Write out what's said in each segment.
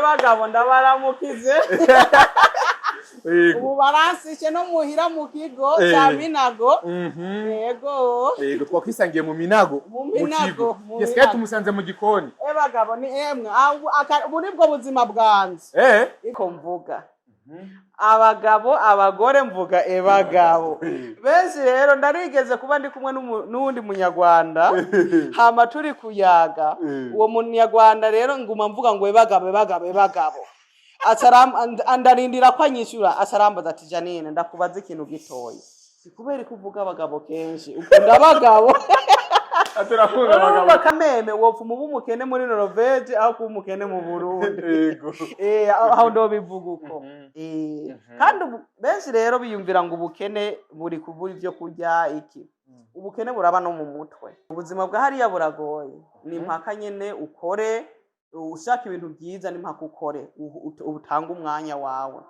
bagabo ndabaramukize. Ubu baransishe no muhira mu kigo cya Minago. Yego twakwisangiye mu Minago. Mu kigo. Yeske tumusanze mu gikoni. Bagabo ni emwe ubu nibwo buzima bwanze. Iko mvuga. Abagabo abagore mvuga bagabo. Benshi rero ndarigeze kuba ndi kumwe n'uwundi munyarwanda hama turi kuyaga. Uwo munyarwanda rero nguma mvuga ngo bagabo. Andarindira kwanyishura asarambaza ati Janine ndakubaza ikintu gitoya. Sikubera kuvuga abagabo kenshi ukunda abagabo. Aturakunga abagabo. Bakameme wopfu mu bumukene muri Norvege aho kumukene mu Burundi. Yego. Aho ndo bivuga uko. Kandi benshi rero biyumvira ngo ubukene buri kubura ivyo kurya iki. Ubukene buraba no mu mutwe. Ubuzima bwa hariya buragoye. Ni mpaka nyene ukore ushaka ibintu byiza ni mpaka ukore ubutanga umwanya wawe.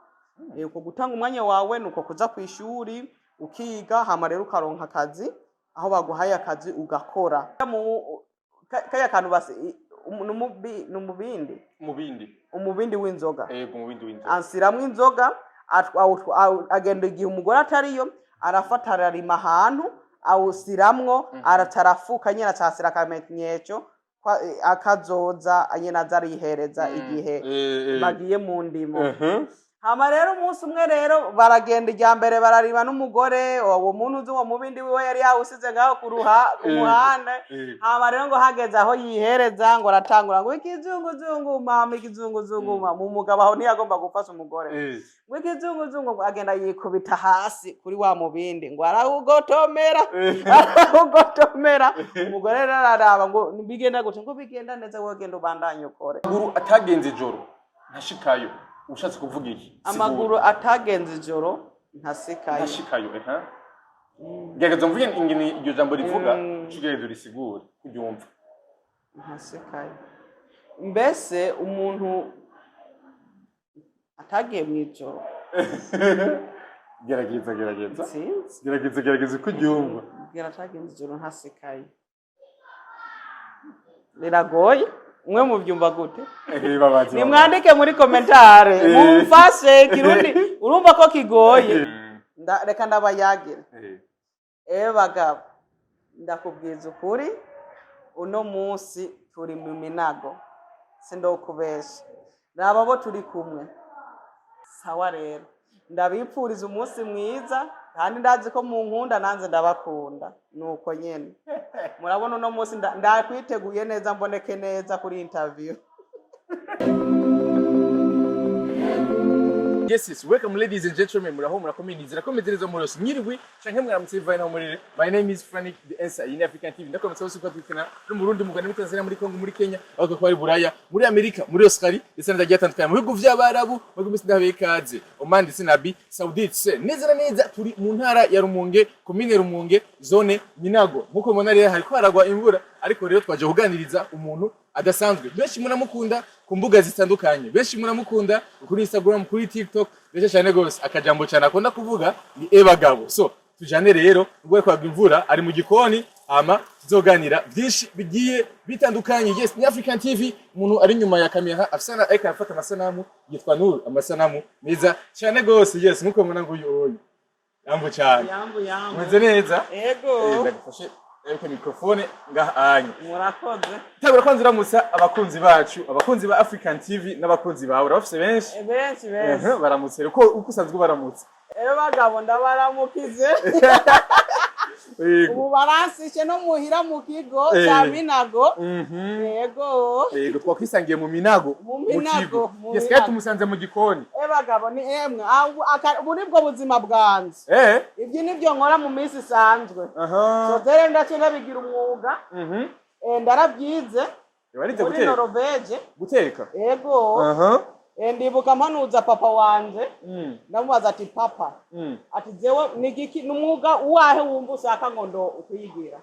Uko gutanga umwanya wawe nuko kuza ku ishuri ukiga hama rero ukaronka akazi aho baguhaye akazi ugakora. Kaya kantu basi umubindi w'inzoga. Yego umubindi w'inzoga. Ansiramwe inzoga agenda igihe umugore atariyo arafata ararima ahantu awusiramwo aratarafuka nyina cyasira akamenyetso akazoza anyena azarihereza igihe bagiye mu ndimo. Hama rero umunsi umwe rero baragenda ijyambere barariba n'umugore uwo muntu uzi uwo mubindi wiwe yari yawusize ngaho ku muhanda. Hama rero ngo hageze aho yihereza ngo aratangura ngo ikizunguzungu mama mu mugabo aho ntiyagomba gufasha umugore. Ngo ikizunguzungu agenda yikubita hasi kuri wa mubindi ngo arawugotomera. Umugore rero araraba ngo bigenda gute ngo bigenda neza wogenda ubandanye ukore. Guru atagenze ijoro ntashikayo. Ushatse kuvuga iki? Amaguru atagenze ijoro ntasikayo. Gerageza mvuge ingene iryo jambo rivuga cyugereza risigura kubyumva. Ntasikayo. Mbese umuntu atagiye mu ijoro. Gerageza kubyumva. Atagenze ijoro ntasikayo. Biragoye. Mwe mubyumva gute? Nimwandike muri commentare. Mumfashe kirundi urumva ko kigoye. Reka ndabayagira. Bagabo ndakubwiza ukuri uno munsi turi mu Minago. Sindokubesha. Nababo turi kumwe. Sawa rero. Ndabipfuriza umunsi mwiza kandi ndazi ko mu nkunda nanze ndabakunda nuko nyene. Murabona uno munsi ndakwiteguye neza mboneke neza kuri interview. Yes, welcome ladies and gentlemen. Murakomeza muri yose nyirwi canke mwaramutse bivaye naho muri. My name is Frank the Answer in African TV. Ndakomeza hose kwa twikana no mu Burundi mu Rwanda muri Tanzania muri Kongo muri Kenya aho kwa Buraya muri Amerika muri Australia ndetse ndagiye atandukanye mu bihugu by'abarabu mu bihugu by'indabe kaze Oman ndetse na Arabie Saoudite. Neza turi mu ntara ya Rumonge commune Rumonge zone Minago. Nkuko mubona rero hariko haragwa imvura ariko rero twaje kuganiriza umuntu adasanzwe. Benshi munamukunda ku mbuga zitandukanye. Benshi munamukunda kuri Instagram, kuri TikTok, benshi cyane gose akajambo cyane akunda kuvuga ni bagabo. So tujane rero ubwo kwa imvura ari mu gikoni ama tuzoganira byinshi bigiye bitandukanye. Yes, ni African TV. Umuntu ari nyuma ya kamera afisana eka afata amasanamu yitwa Nuru, amasanamu meza cyane gose. Yes, nkuko mubona ngo uyu yambu cyane. Mweze neza? Yego. Ndagufashe eko mikrofone ngahanye. Murakoze. Tabura kwanzira musa abakunzi bacu, abakunzi ba African TV n'abakunzi bawe. Urafise benshi? Benshi. Baramutse uko usanzwe baramutse. Bagabo ndabaramukize. Ubu baransishe no muhira mu kigo cya Minago. Yego twakwisangiye mu Minago. Mu kigo. Yeske tumusanze mu gikoni. Bagabo ni emwe ubu nibwo buzima bwanze. Ibyo nibyo nkora mu minsi isanzwe. So dere ndacenda bigira umwuga. Ndarabyize. Muri Norvege. Guteka? Yego. Ndibuka mpanuza papa wanje ndamubaza ati papa ati jewe nigiki numwuga uwahe wumva usaka ngo ndo ukuyigira.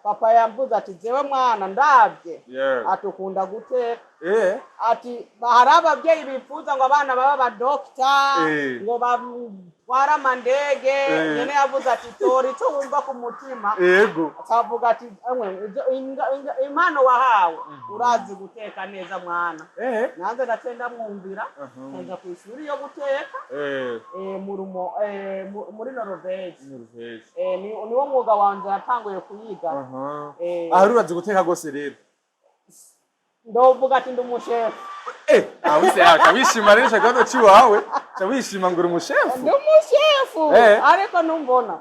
Papa yambuza ati jewe mwana ndabye atukunda guteka. Ati hari ababyeyi bifuza ngo abana baba ba doctor ngo warama ndege nyene yavuze ati tora ico wumva ku mutima yego akavuga ati impano wahawe urazi guteka neza mwana nanze ndacenda mwumvira nza kwishuri yo guteka muri Norvege niwo mwuga wanje yatanguye kuyiga aha urazi guteka gose rero ndovuga ati ndi umushefu ahuse yaka wishima rero shaka ci wawe cha wishima ngo uri umushefu ndi umushefu ariko numbona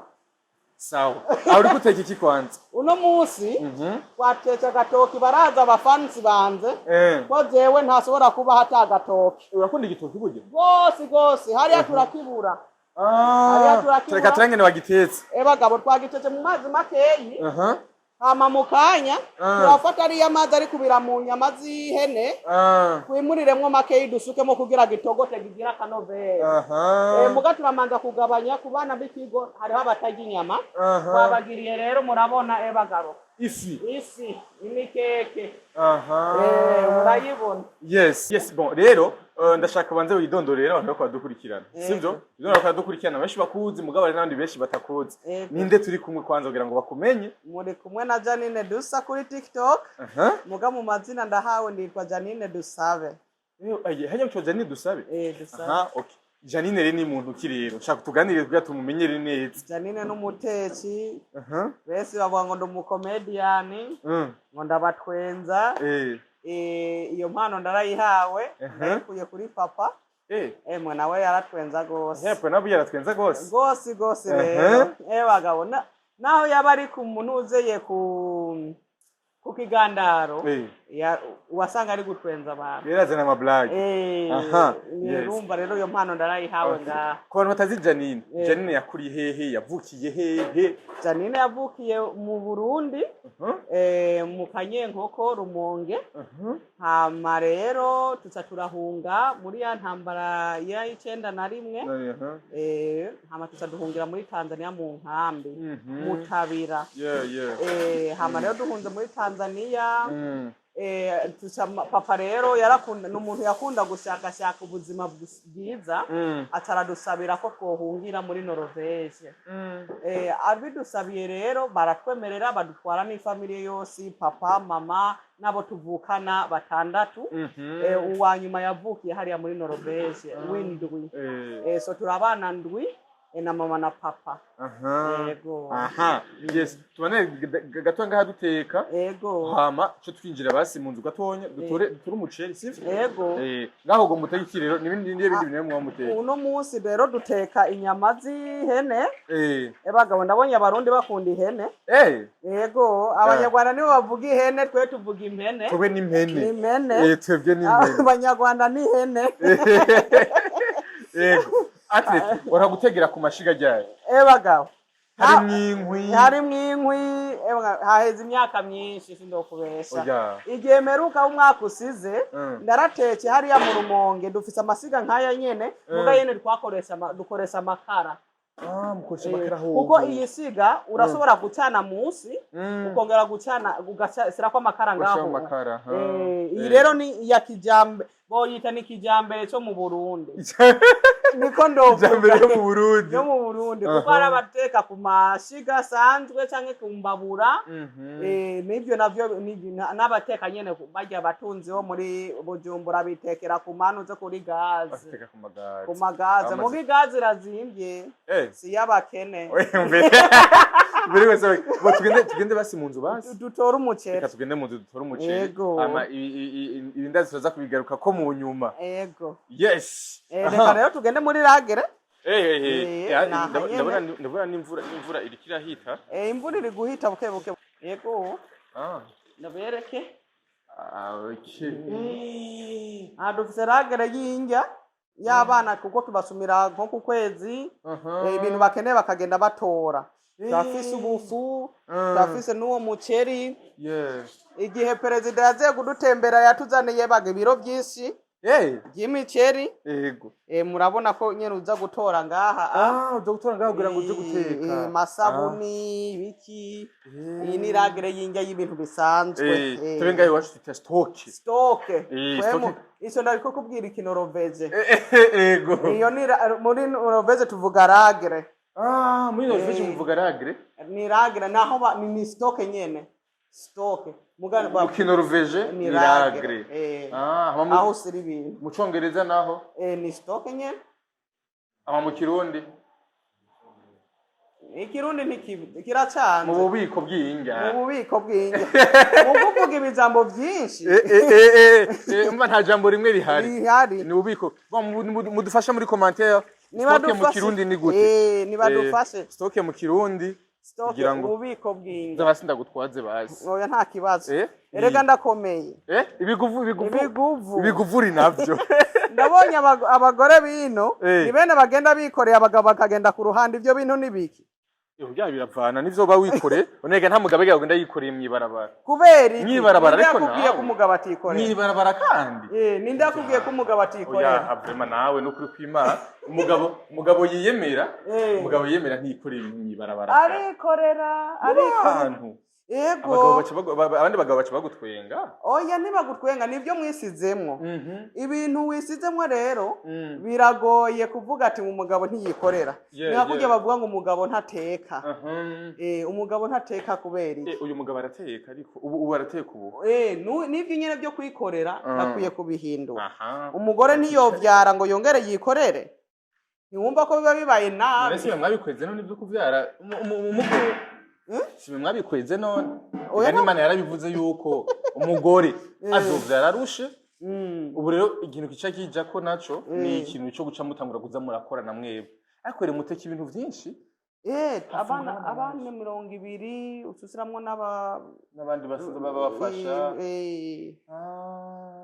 sawa aho uri guteka iki kwanza uno musi twatetse agatoki baraza abafansi banze ko jewe ntasobora kuba hata agatoki urakunda igitoki buryo gose hariya turakibura reka turangene wagitetse bagabo twagitetse mu mazi makeyi hama mukanya turafata ariya mazi ari kubira mu nyama z'ihene twimuriremwo makeyi dusukemo kugira gitogote gigira akanovera muga turamanza kugabanya ku bana b'ikigo hariho abatarya inyama twabagiriye rero murabona bagabo isi imikeke murayibona yes bon rero ndashaka banze widondorera abantu bako badukurikirana sivyo bidona bakadukurikirana benshi bakuzi mugabo n'abandi benshi batakuzi ninde turi kumwe kwanza kugira ngo bakumenye muri kumwe na Janine Dusa kuri TikTok muga mu mazina ndahawe nditwa Janine Dusabe hanya mcho Janine Dusabe Dusabe okay Janine rero ni muntu kirero nshaka tuganire kugira tumumenyere neza Janine n'umutetsi bese bavuga ngo ndo mu comedian ngo ndabatwenza iyo mpano ndarayihawe ndayikuye kuri papa mwe nawe yaratwenza gose hepfo nabo yaratwenza gose rero bagabo naho yaba ari ku muntu uzeye ku kigandaro wasanga ari gutwenza abantu yerazana ama blague urumva rero iyo mpano ndarayihawe ngaha ko abantu batazi Janine yakuriye hehe yavukiye hehe Janine yavukiye mu Burundi mu Kanyenkoko Rumonge hama rero tuca turahunga muri ya ntambara ya 91 hama tuca duhungira muri Tanzania mu nkambi Mutabira hama rero duhunze muri Tanzania papa rero yarakunda n'umuntu yakunda gushakashaka ubuzima bwiza ataradusabira ko twohungira muri Norvege abidusabiye rero baratwemerera badutwara n'ifamilie yose papa mama nabo tuvukana batandatu uwa nyuma yavukiye hariya muri Norvege w'indwi so turabana ndwi na mama na papa yego yes tubane gato ngaha duteka hama cyo twinjira basi mu nzu gatonya dutore umuceri sivyo yego ngaho go muteka ikirero nibindi bintu mwa muteka uno munsi rero duteka inyama z'ihene bagabo ndabonye abarundi bakunda ihene yego abanyarwanda nibo bavuga ihene twe tuvuga impene twe ni impene twebwe ni impene abanyarwanda ni ihene yego atlet waragutegera ku mashiga ryayo bagabo hari mwinkwi haheze imyaka myinshi sindokubesha igihe meruka umwaka usize ndarateke hariya mu Rumonge dufise amasiga nkaya nyene muga yene dukoresha amakara mukoresha amakara ho kuko iyi siga urashobora gucana munsi ukongera gucana ugasira ko amakara ngaho iyi rero ni ya kijambe boyita ni kijambere cyo mu Burundi niko kijambere yo mu Burundi kuko arabateka ku mashiga sanzwe canke ku mbabura nibyo navyo n'abateka nyene bajya abatunzi bo muri Bujumbura bitekera ku manu zo kuri gaze ku magaze mu gaze razimvye si yabakene buri wese tugende basi mu nzu basi dutora umuceri reka tugende mu nzu dutora umuceri ama ibindazi tuza kubigaruka ko mu nyuma yes reka rero tugende muri lagere ndabona n'imvura irikira hita imvura iri guhita buke yego ndabereke dufise lagere y'injya y'abana kuko tubasumira nko ku kwezi ibintu bakeneye bakagenda batora turafise ubufu turafise n'uwo muceri igihe perezida yaziye kudutembera yatuzaniye baga ibiro byinshi ry'imiceri yego murabona ko nyene uza gutora ngaha uza gutora ngaha kugira ngo uje guteka masabuni ibiki iyi ni ragire y'indya y'ibintu bisanzwe tube ngaho iwacu twita stoke ico ndariko kubwira ikinoroveje yego iyo ni muri Norvege tuvuga ragire muri Norvege muvuga ragire ni ragire naho ni stoke nyene stoke mu Kinorvege ni ragire aho siri ibintu mu Congereza naho ni stoke nyene mu Kirundi ikirundi kiracanze mu bubiko bw'inga mu kuvuga ibijambo byinshi umva nta jambo rimwe rihari ni ububiko mudufasha muri commentaire stoke mu Kirundi ni gute nibadufashe stoke mu Kirundi kugira ngo ububiko bw'inga ndabasi ndagutwaze bazi oya nta kibazo erega ndakomeye ibiguvuri navyo ndabonye abagore bino ni bene bagenda bikoreye abagabo bakagenda ku ruhande ivyo bintu nibiki bya biravana nivyo ba wikore onega nta mugabo yagenda yikoreye mwibarabara kubera iki mwibarabara ariko nakubwiye ko umugabo atikoreye mwibarabara kandi ninde yakubwiye ko umugabo atikoreye oya avrema nawe no kuri kwimana umugabo yiyemera ntiyikoreye ibintu mwibarabara arikorera yego abandi bagabo baca bagutwenga oya ntibagutwenga nibyo mwisizemwo ibintu wisizemwo rero biragoye kuvuga ati umugabo ntiyikorera nihakujya bavuga ngo umugabo ntateka umugabo ntateka kubera iki uyu mugabo arateka ariko ubu arateka ubu nivyo nyene byo kwikorera akwiye kubihindura umugore ntiyovyara ngo yongere yikorere ntiwumva ko biba bibaye nabi mbese mwabikweze none byo kuvyara umugore Sime mwabikweze none yani Imana yarabivuze yuko umugore azovyara arushe ubu rero ikintu kica kija ko naco ni ikintu cyo guca mutangura kuza murakora na mwebwe ariko rero muteka ibintu vyinshi abana 200 ususiramwo n'abandi babafasha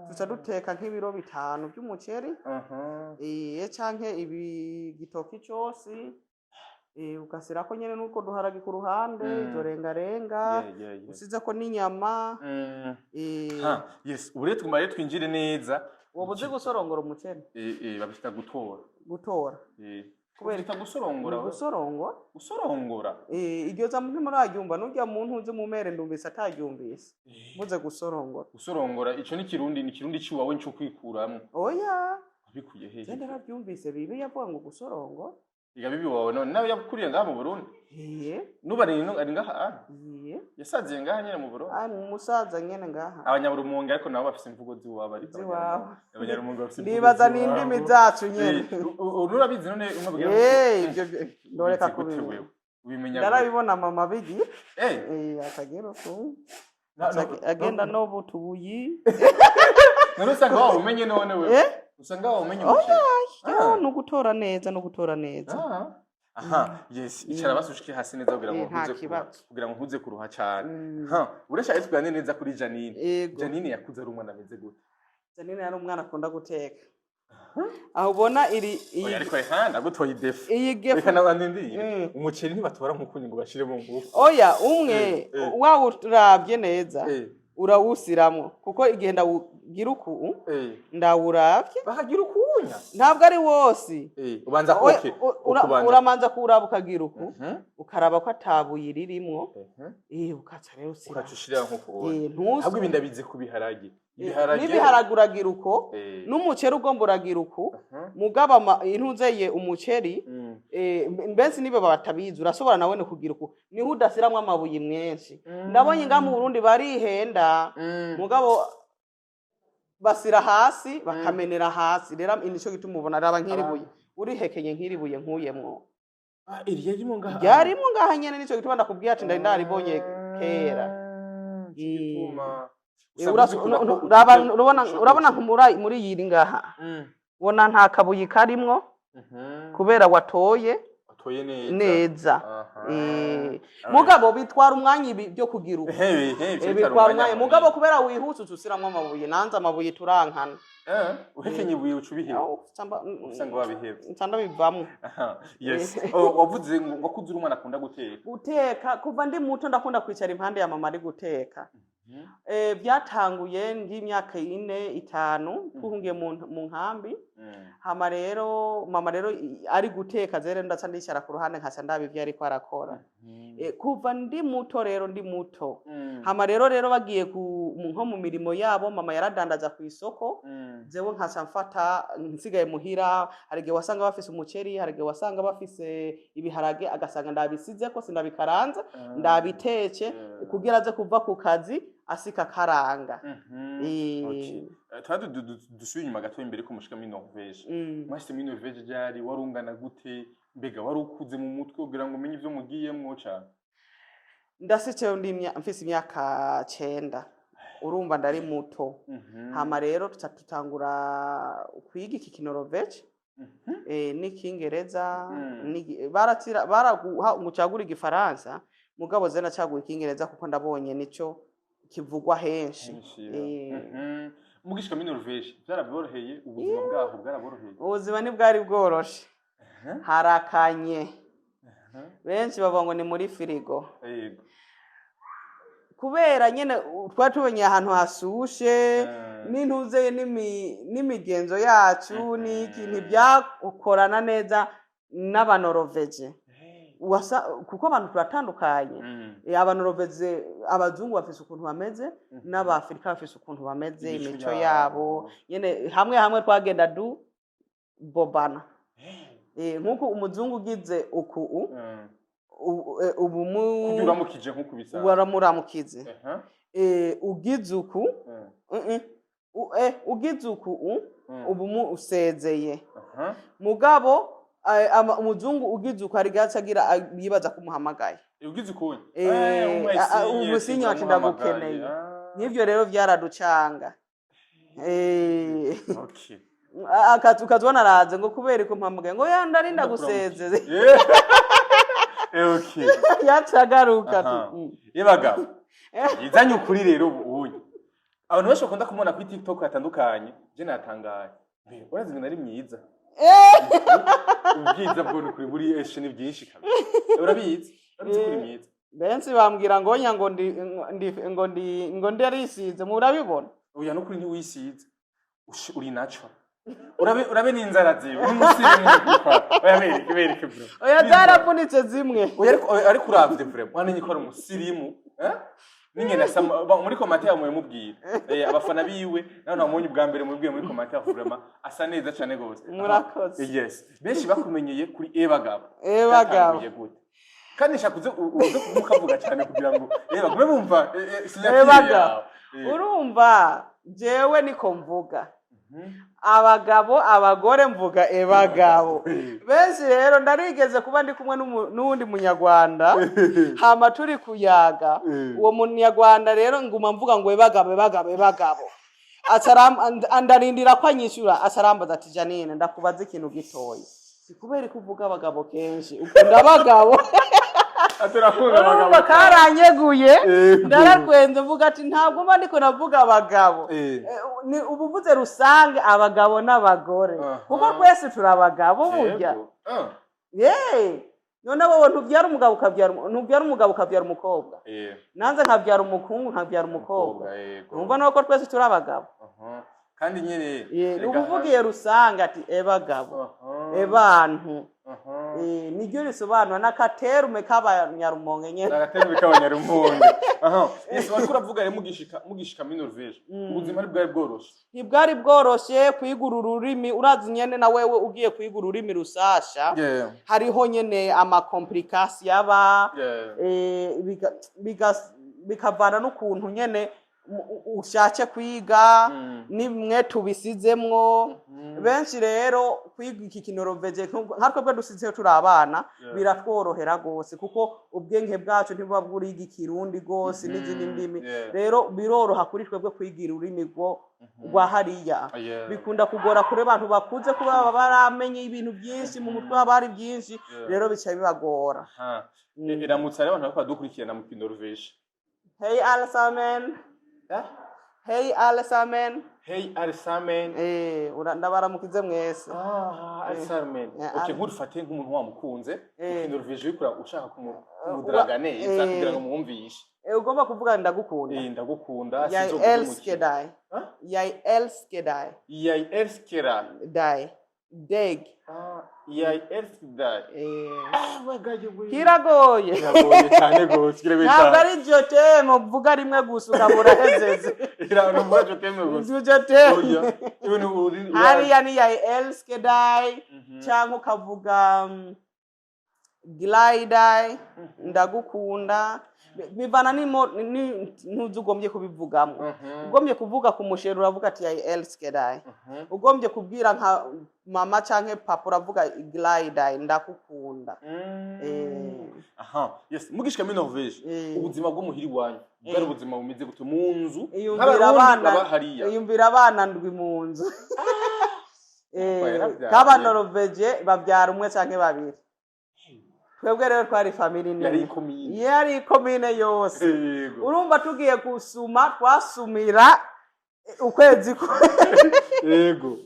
tuca duteka nk'ibiro 5 by'umuceri canke igitoki cyose ugasirako nyene nuko duharagi ku ruhande dorengarenga usize ko n'inyama yes ubure twumare twinjire neza wobuze gusorongora umuceri babita gutora kubera gusorongora iryo zamwe muraryumva n'urya muntu uze mu mere ndumvise ataryumvise muze gusorongora ico ni kirundi ciwawe cyo kwikuramwo oya bikuye hehe cyane raryumvise bibi yavuga ngo gusorongora Iga bibi wawe none nawe yakuriye ngaha mu Burundi nuba ari ngaha yasaziye ngaha nyene mu Burundi umusaza nyene ngaha abanyaburumunge ariko nabo bafise imvugo ziwaba ari abanyaburumunge bafise imvugo nibaza n'indimi zacu nyene urabizi none umwe ibyo ndoreka kubimenya ubimenya ndarabibona mama bigi akagero ko agenda no butubuyi none usanga wawe umenye none wewe usanga wawe umenye no gutora neza yes icara basushike hasi neza kugira ngo ntuze kuruha cyane urashaka twigane neza kuri Janine yakuze ari umwana ameze gute Janine yari umwana akunda guteka aho ubona oya ariko handa gutoye defu iyi gefu reka nabandi ndire umuceri ntibatora nkukunye ngo bashire mu ngufu oya umwe wawe urabye neza urawusiramwo kuko igenda ugira uku ndawuravye bahagira ukunya ntabwo ari wose ubanza uramanza kuraba ukagira uku ukaraba ko atabuye ririmwo ukaca rero usira ukacushira nkuko ntabwo ibinda bize kubiharage ibiharage uragira uko n'umuceri ugomba uragira uku mugaba intuzeye umuceri mbensi nibe batabizi urasobora nawe no kugira uku niho udasiramwe amabuye menshi ndabonye nga mu Burundi barihenda mugabo basira hasi bakamenera hasi rero inico gituma ubona raba nkiribuye urihekenye nkiribuye nkuyemwo iriyarimo ngaha yarimo ngaha nyene nico gituma ndakubwiye ati ndaribonye kera urabona muri yiri ngaha ubona nta kabuye karimwo kubera watoye neza mugabo bitwara umwanya ibi byo kugira uko bitwara umwanya mugabo kubera wihuse ususiramwe amabuye nanze amabuye turankana uhekenye ibuye ucubihe usanga wabihebye nsanda bivamwe yes wavuze ngo kuzura umwana akunda guteka kuva ndi muto ndakunda kwicara impande ya mama ari guteka byatanguye nk'imyaka 4-5 tuhungiye mu nkambi. Hama rero mama rero ari guteka zere ndaca ndicara ku ruhande nkaca ndaba ivyo ariko arakora. Kuva ndi muto rero ndi muto. Hama rero bagiye nko mu mirimo yabo mama yaradandaza ku isoko. Jewe nkaca mfata nsigaye muhira, harige wasanga bafise umuceri, harige wasanga bafise ibiharage agasanga ndabisize ko sindabikaranza, ndabiteke kugira aze kuva ku kazi asika karanga. Twari dusubiye inyuma gato imbere ko mushika muri Norvège. Mwashitse muri Norvège ryari warungana gute? Mbega wari ukuze mu mutwe kugira ngo umenye ivyo mugiyemwo cyane? Ndasice mfise imyaka 9. Urumva ndari muto. Hama rero tutangura kwiga iki Norvège. N'ikingereza baraguha ngucagura igifaransa mugabo zena caguye ikingereza kuko ndabonye nico kivugwa henshi. Mugishika muri Norvège byaraboroheye, ubuzima bwaho bwaraboroheye? Ubuzima ni bwari bworoshe. Harakanye. Benshi bavuga ngo ni muri firigo. Yego. Kubera nyene twatubenye ahantu hasushe n'intuze n'imigenzo yacu n'ikintu byakorana neza n'abanoroveje. Kuko abantu turatandukanye. Abanoroveje abazungu bafise ukuntu bameze n'abafrika bafise ukuntu bameze, imico yabo nyene hamwe twagenda bobana. Nkuko umuzungu ugize uku uburamukije nkuko bisa waramuramukije. Ugize uku ugize uku ubu usezeye. Mugabo umuzungu ugize uko ari gacagira yibaza kumuhamagaye. Ugize uko umusinyi ati ndagukeneye. Nivyo rero vyaraducanga. Okay. Ukazibona araze ngo kubera ko mpamagaye ngo ndarinda gusezeze. Okay. Yacagaruka. Yebagabo. Izanye ukuri rero ubuye. Abantu benshi bakunda kumubona kuri TikTok hatandukanye, je natangaye. Urazi ngo nari myiza. Ubwiza bwo kuri buri eshe ni byinshi kabisa. Urabizi? Urabizi kuri myiza. Benshi bambwira ngo nya ngo ndi arisize murabibona. Oya no kuri ni wisize. Uri nacho. Urabe n'inzara ziwe n'umusirimu kuko oyabereke bro. Oya zarabunitse zimwe. Oya ariko uravye vraiment wanenye ko ari umusirimu, Ningene muri komate yamuye mubwira. Abafana biwe naho namonye ubwa mbere mubwiye muri komate vraiment asa neza cyane gose. Murakoze. Yes. Benshi bakumenyeye kuri Ebagabo. Gute. Kandi shakuze uzo kumukavuga cyane kugira ngo gume bumva Ebagabo. Urumva jewe niko mvuga. Abagabo abagore mvuga Ebagabo. Benshi rero ndarigeze kuba ndi kumwe n'uwundi munyarwanda hama turi kuyaga. Uwo munyarwanda rero nguma mvuga ngo Ebagabo. Andarindira ko anyishura asarambaza ati Janine ndakubaza ikintu gitoya. Sikubera kuvuga abagabo kenshi ukunda abagabo. Aturakuza karanyeguye ndarakwenze mvuga ati ntabwo mba ndiko navuga abagabo. Ni ubuvuze rusange abagabo n'abagore kuko kwese turabagabo burya. None wowe ntubyara umugabo ukabyara umukobwa. Nanze nkabyara umukungu nkabyara umukobwa. Numva nuko twese turabagabo. Kandi nyene ubuvugiye rusange ati Ebagabo. Ebantu. Niryo risobanura n'akaterume k'abanyarumonge nyene. N'akaterume k'abanyarumonge. Yesu ariko uravuga rero mugishika muri Norvège. Ubuzima bwari bworoshe. Ntibwari bworoshe kwigura ururimi urazi nyene na wewe ugiye kwigura ururimi rusasha. Hariho nyene complication yaba bikavana n'ukuntu nyene ushace kwiga nimwe tubisizemwo. Benshi rero kwiga iki Norvège nkatwe dusizeyo turi abana biratworohera gose kuko ubwenge bwacu ntibuba bwuriga ikirundi gose n'izindi ndimi. Rero biroroha kuri twebwe kwigira ururimi rwa hariya. Bikunda kugora kure abantu bakuze kuba baramenye ibintu byinshi mu mutwe abari byinshi rero bica bibagora. Iramutsa rero abantu badukurikirana mu Norvège. Hey allesamen. Hey allesamen. Hey allesamen. Ndabaramukize mwese. Allesamen. Okay, nk'urufate nk'umuntu wamukunze. Norvège bikura ushaka kumudraga neza kugira ngo muwumvishe. ugomba kuvuga ndagukunda ndagukunda jag älskar dig jag älskar dig jag älskar dig deg jag älskar dig kiragoye cyane gose ntabwo ari jotemo uvuga rimwe gusa ukabura hezeze iravuga jotemo gusa jotemo hariya ni jag älskar dig cyangwa ukavuga glide ndagukunda bivana ntuzi ugombye kubivugamo ugombye kuvuga ku musheri uravuga ati jag älskar dig ugombye kubwira nka mama canke papa uravuga glide ndakukunda yes mugishika muri Norvege ubuzima bwo muhiri wanyu bwari ubuzima bumeze gute mu nzu yumvira abana ndwi mu nzu kaba Norvege bavyara umwe canke babiri twebwe rero twari family nini yari komine yose urumva tugiye gusuma twasumira ukwezi yego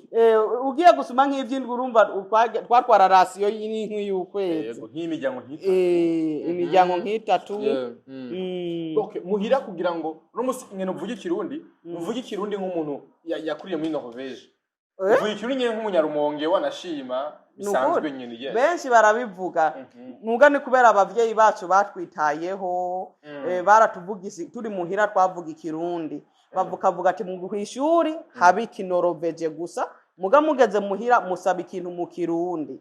ugiye gusuma nk'ivyindwi urumva twatwara rasiyo y'inkwi y'ukwezi yego nk'imiryango nk'itatu imiryango nk'itatu okay muhira kugira ngo no musi ngene uvuge ikirundi nk'umuntu yakuriye muri Norvege uvuye ikirundi nyene nk'umunyarumonge wanashima bisanzwe nyene benshi barabivuga nuga ni kubera abavyeyi bacu batwitayeho baratuvugisi turi muhira twavuga ikirundi bavuga ati mu kwishuri haba ikinoroveje gusa muga mugeze muhira musaba ikintu mu kirundi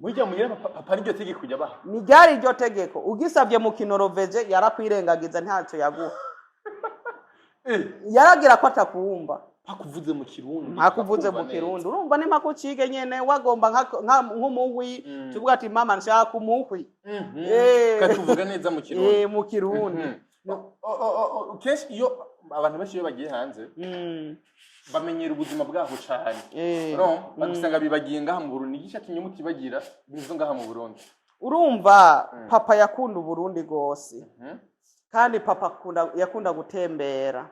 mujya muhira papa niryo tegeko kujya baha ni ryari iryo tegeko ugisabye mu kinoroveje yarakwirengagiza ntacyo yaguha yaragira ko atakumva hakuvuze mu kirundi urumva ni mpako cige nyene wagomba nk'umuhwi tuvuga ati mama nshaka umuhwi katuvuga neza mu kirundi mu kirundi kenshi iyo abantu benshi iyo bagiye hanze bamenyera ubuzima bwaho cyane bagusanga bibagiye ngaha mu Burundi igisha kinyumuti bagira bizo ngaha mu Burundi urumva papa yakunda Burundi gose kandi papa yakunda gutembera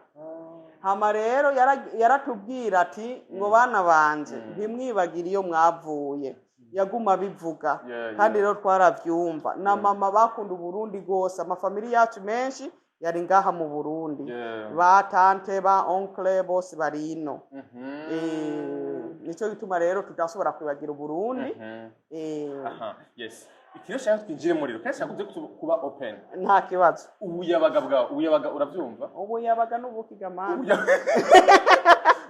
hama rero yaratubwira ati ngo bana banje ntimwibagire iyo mwavuye yaguma bivuga kandi rero twaravyumva na mama bakunda Burundi gose amafamili yacu menshi yari ngaha mu Burundi ba tante ba oncle bose bari ino nico gituma rero tudashobora kwibagira Burundi yes ikiro cyangwa twinjire muri rero kandi kuze kuba open nta kibazo ubuyabaga uravyumva ubuyabaga n'ubukigamana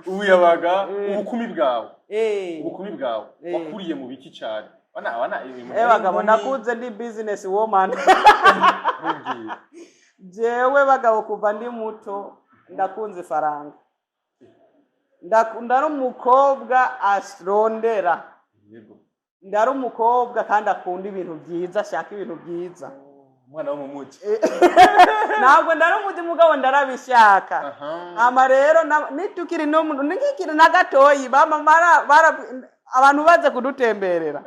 ubuyabaga ubukumi bwawe wakuriye mu biki cyane bagabo nakunze ndi business woman jewe bagabo kuva ndi muto ndakunze faranga ndari umukobwa asrondera ndari umukobwa kandi akunda ibintu byiza ashaka ibintu byiza umwana wo mu muji ntabwo ndari umuji mugabo ndarabishaka ama rero nitukiri no nikikiri na gatoyi abantu baze kudutemberera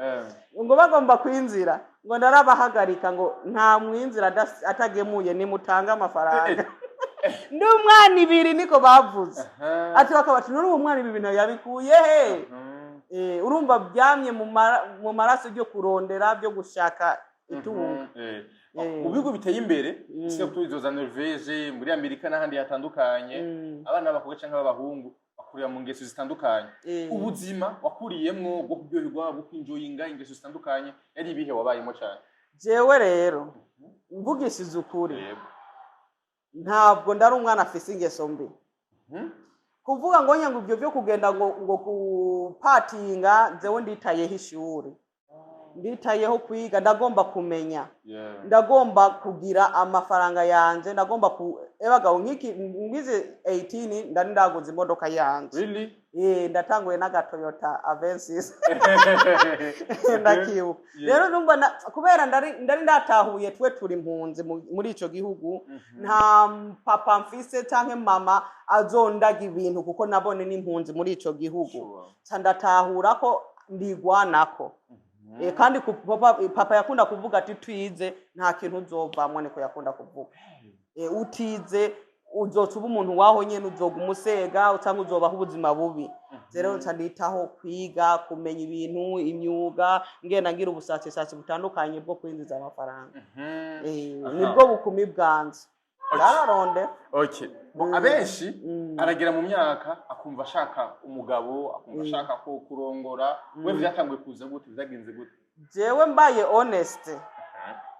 ngo bagomba kwinzira ngo ndarabahagarika ngo nta mwinzira atagemuye nimutanga amafaranga ndi umwana ibiri niko bavuze ati bakabati nuri umwana ibi bintu yabikuye he urumva byamye mu maraso byo kurondera byo gushaka itunga mu bigo biteye imbere ise tuzoza Norvege muri Amerika n'ahandi hatandukanye abana b'abakobwa canke b'abahungu bakurira mu ngeso zitandukanye ubuzima wakuriyemwo bwo kuryoherwa bwo kwinjoyinga ingeso zitandukanye yari ibihe wabayemo cyane jewe rero mvugishije ukuri ntabwo ndari umwana afise ingeso mbi kuvuga ngo nyango ibyo byo kugenda ngo kupatinga zewe nditayeho ishuri nditayeho kwiga ndagomba kumenya ndagomba kugira amafaranga yanje ndagomba ebagaho ngize 18 ndari ndaguze imodoka yanje really ndatanguye na Toyota Avensis ndakibu rero numva kubera ndari ndatahuye twe turi impunzi muri ico gihugu nta papa mfise canke mama azondaga ibintu kuko nabone n'impunzi muri ico gihugu ndatahura ko ndigwanako kandi papa yakunda kuvuga ati twize nta kintu uzovamwe niko yakunda kuvuga utize uzocuba umuntu waho nyene uzoga umusega cyangwa uzobaho ubuzima bubi rero nca nditaho kwiga kumenya ibintu imyuga ngenda ngira ubusatsi butandukanye bwo kwinjiza amafaranga nibwo bukumi bwanze yararonde okay abenshi aragera mu myaka akumva ashaka umugabo akumva ashaka ko kurongora we byatanguye kuza gute byagenze gute jewe mbaye honest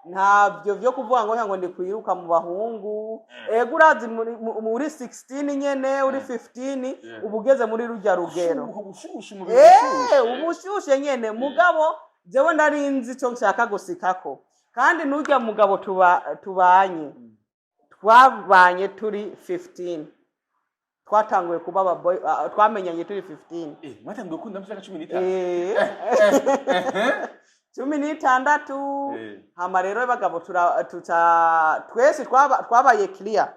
ntabyo byo kuvuga ngo ndi kwiruka mu bahungu ego urazi muri 16 nyene uri 15 ubugeze muri rujya rugero ubushushe nyene mugabo jewe ndarinzi cyo nshaka gusikako kandi nujya mugabo twabanye turi 15 twatanguye kuba twamenyanye turi 15 mwatanguye kunda mfite 16 hama rero bagabo twese twabaye clear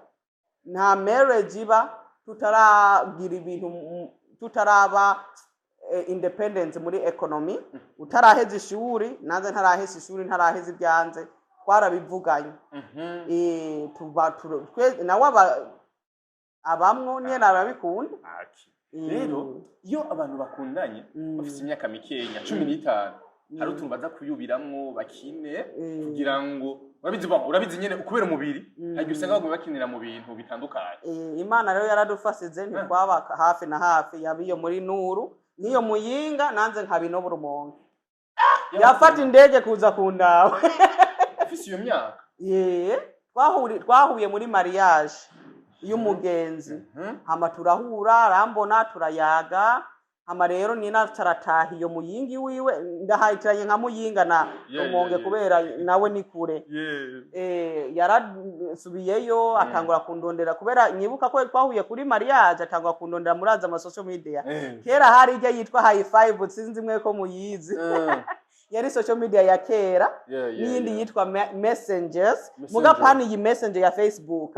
nta marriage iba tutaragira ibintu tutaraba independence muri economy utaraheza ishuri nanze ntaraheza ishuri ntaraheza ibyanze twarabivuganye nawe abamwo nyene arabikunda rero iyo abantu bakundanye bafite imyaka mikenya 15 hari utuntu baza kuyubiramwo bakine kugira ngo urabizi nyene ukubera umubiri hagiye usanga bagomba bakinira mu bintu bitandukanye Imana rero yaradufasize ntitwaba hafi na hafi yabiyo muri Nuru niyo Muyinga nanze nkabino Rumonge yafata indege kuza kundaba afise iyo myaka twahuye muri mariage y'umugenzi hama turahura arambona turayaga hama rero nina carataha iyo Muyingi wiwe ndahayitiranye nka Muyinga na Rumonge kubera nawe ni kure yarasubiyeyo atangura kundondera kubera nyibuka ko twahuye kuri mariage atangura kundondera muraza ama social media kera hari ijya yitwa high five sinzi mwe ko muyizi yari social media ya kera n'iyindi yitwa messengers mugapani iyi messenger ya Facebook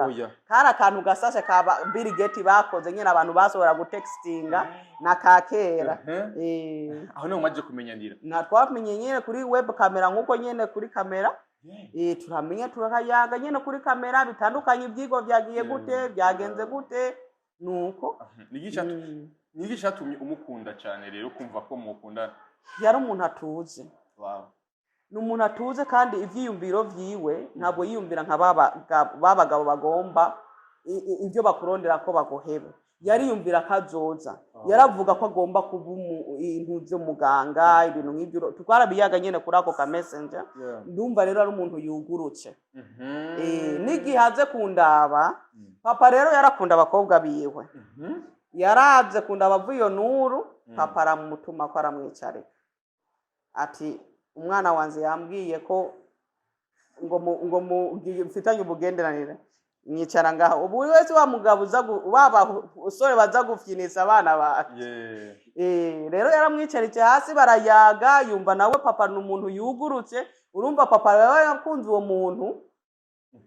kara akantu gasashe ka Bill Gates bakoze nyene abantu basobora gutextinga na ka kera aho no maje kumenyanira na twamenye nyene kuri web camera nkuko nyene kuri kamera turamenya turakayaga nyene kuri kamera bitandukanye ibyigo byagiye gute byagenze gute nuko nigisha tumye umukunda cyane rero kumva ko mukundana yari umuntu atuze n'umuntu atuze kandi ivyiyumviro vyiwe ntabwo yiyumvira nka babagabo bagomba ivyo bakurondera ko bagohebe yariyumvira kazoza yaravuga ko agomba kuba intu zo muganga ibintu nk'ibyo twarabiyaga nyene kuri ako ka messenger ndumva rero ari umuntu yugurutse nigihaze kundaba papa rero yarakunda abakobwa biwe yaraze kundaba vuyo Nuru papa aramutuma ko aramwicarika ati umwana wanze yambwiye ko ngo mfitanye ubugenderanire nyicara ngaho ubu wese wa mugabo waba usore baza gufyinisa abana ba rero yaramwicaritse hasi barayaga yumva nawe papa n'umuntu yugurutse urumva papa rero yakunze uwo muntu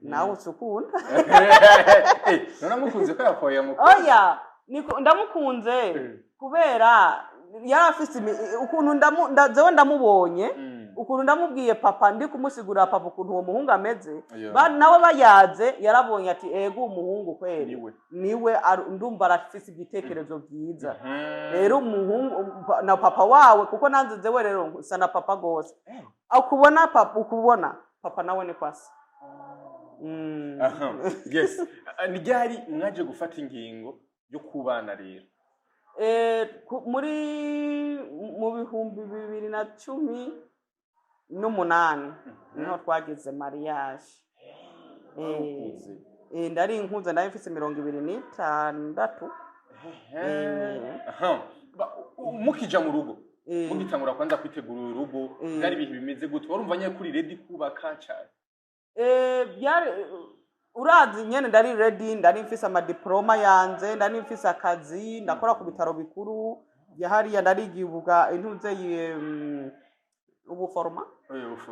nawe usukunda nanamukunze ko yakoye oya ndamukunze kubera yarafise ukuntu ndamubonye ukuntu ndamubwiye papa ndi kumusigura papa ukuntu uwo muhungu ameze nawe bayaze yarabonye ati ego umuhungu kweri niwe ndumva arafise igitekerezo byiza rero umuhungu na papa wawe kuko nanze we rero sana papa gose ukubona papa nawe ni kwasi yes ni ryari mwaje gufata ingingo yo kubana rero muri mu bihumbi 2018 niho twagize mariage ndari inkunze nayo mfise 26 mukija mu rugo mugitangura kwanza kwitegura urugo byari ibintu bimeze gute warumva nyine kuri ready kubaka cyane byari urazi nyene ndari ready ndari mfise ama diploma yanze ndari mfise akazi ndakora ku bitaro bikuru yahariya ndarigibuga intuze ubuforma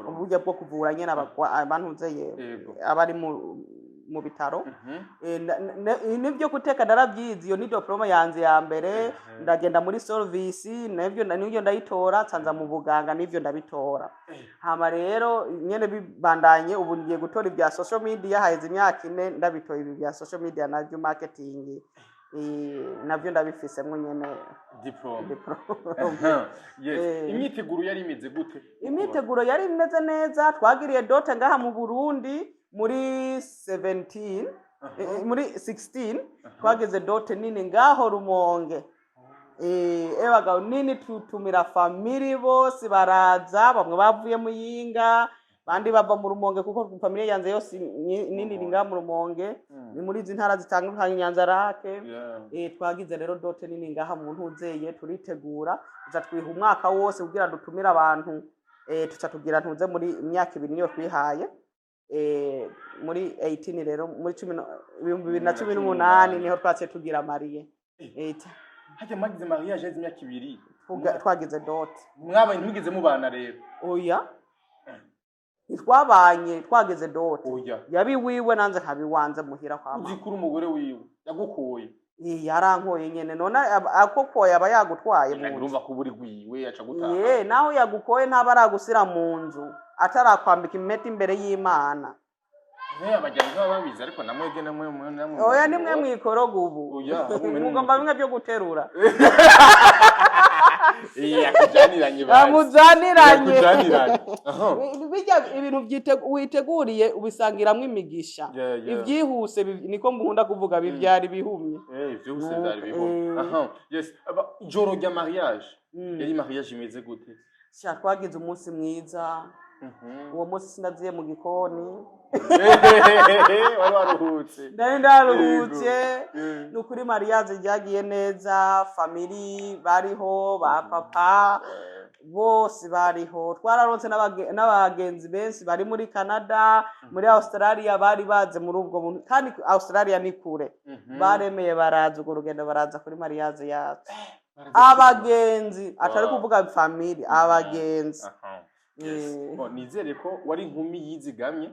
uburyo bwo kuvura nyene abantu abari mu bitaro nibyo guteka narabyizi iyo ni diploma yanze ya mbere ndagenda muri service nivyo ndayitora nsanza mu buganga nivyo ndabitora hama rero nyene bibandanye ubu ngiye gutora ibya social media haize imyaka 4 ndabitoye ibi bya social media na marketing navyo ndabifisemwe nyene diplome. diplome. Yes. Imyiteguro yari imeze gute? Imyiteguro yari imeze neza, twagiriye dote ngaha mu Burundi muri 17 muri 16 twageze dote nini ngaho Rumonge. Ebaga nini tutumira family bose baraza, bamwe bavuye mu Yinga, bandi bava mu Rumonge kuko family yanze yose nini ringa mu Rumonge, ni muri izi ntara zitandukanye Nyanza rake. Twagize rero dote nini ngaha mu ntuzeye, turitegura uza twiha umwaka wose kugira dutumira abantu tuca tugira ntuze muri imyaka 2 niyo twihaye. Muri 18 rero muri 2018 niho twatse tugira mariye. Hajya magize mariage y'imyaka 2 twagize dote. Mwabaye ntigize mubana rero? Oya. Twabanye twagize dote. Oya. Yabi wiwe nanze kabiwanze muhira kwa mama. Uzikuru umugore wiwe yagukoye. Yarankoye nyene none akokoye aba yagutwaye mu. Urumva ko buri gwiwe aca gutaha. Naho yagukoye ntabaragusira mu nzu atarakwambika impeta imbere y'Imana. Abajyanyi babizi ariko namwege namwe. Oya nimwe mwikoroga ubu. Oya mugomba bimwe byo guterura. Yakujyaniranye bazi. Amuzaniranye. Bijya ibintu witeguriye ubisangiramwe imigisha. Ivyihuse niko mbunda kuvuga bivyari bihumye. Ivyihuse byari bihumye. Yes. Ijoro rya mariage. Yari mariage imeze gute? Twagize umunsi mwiza. Uwo munsi sinaziye mu gikoni. Wari waruhutse. Ndaruhutse. Nukuri mariage ryagiye neza, family bariho, ba papa bose bariho. Twararonse n'abagenzi benshi bari muri Canada, muri Australia bari baze muri ubwo kandi Australia ni kure. Baremeye baraza ugo rugendo baraza kuri mariage yacu. Abagenzi atari kuvuga family, abagenzi. Nizere ko wari inkumi yizigamye.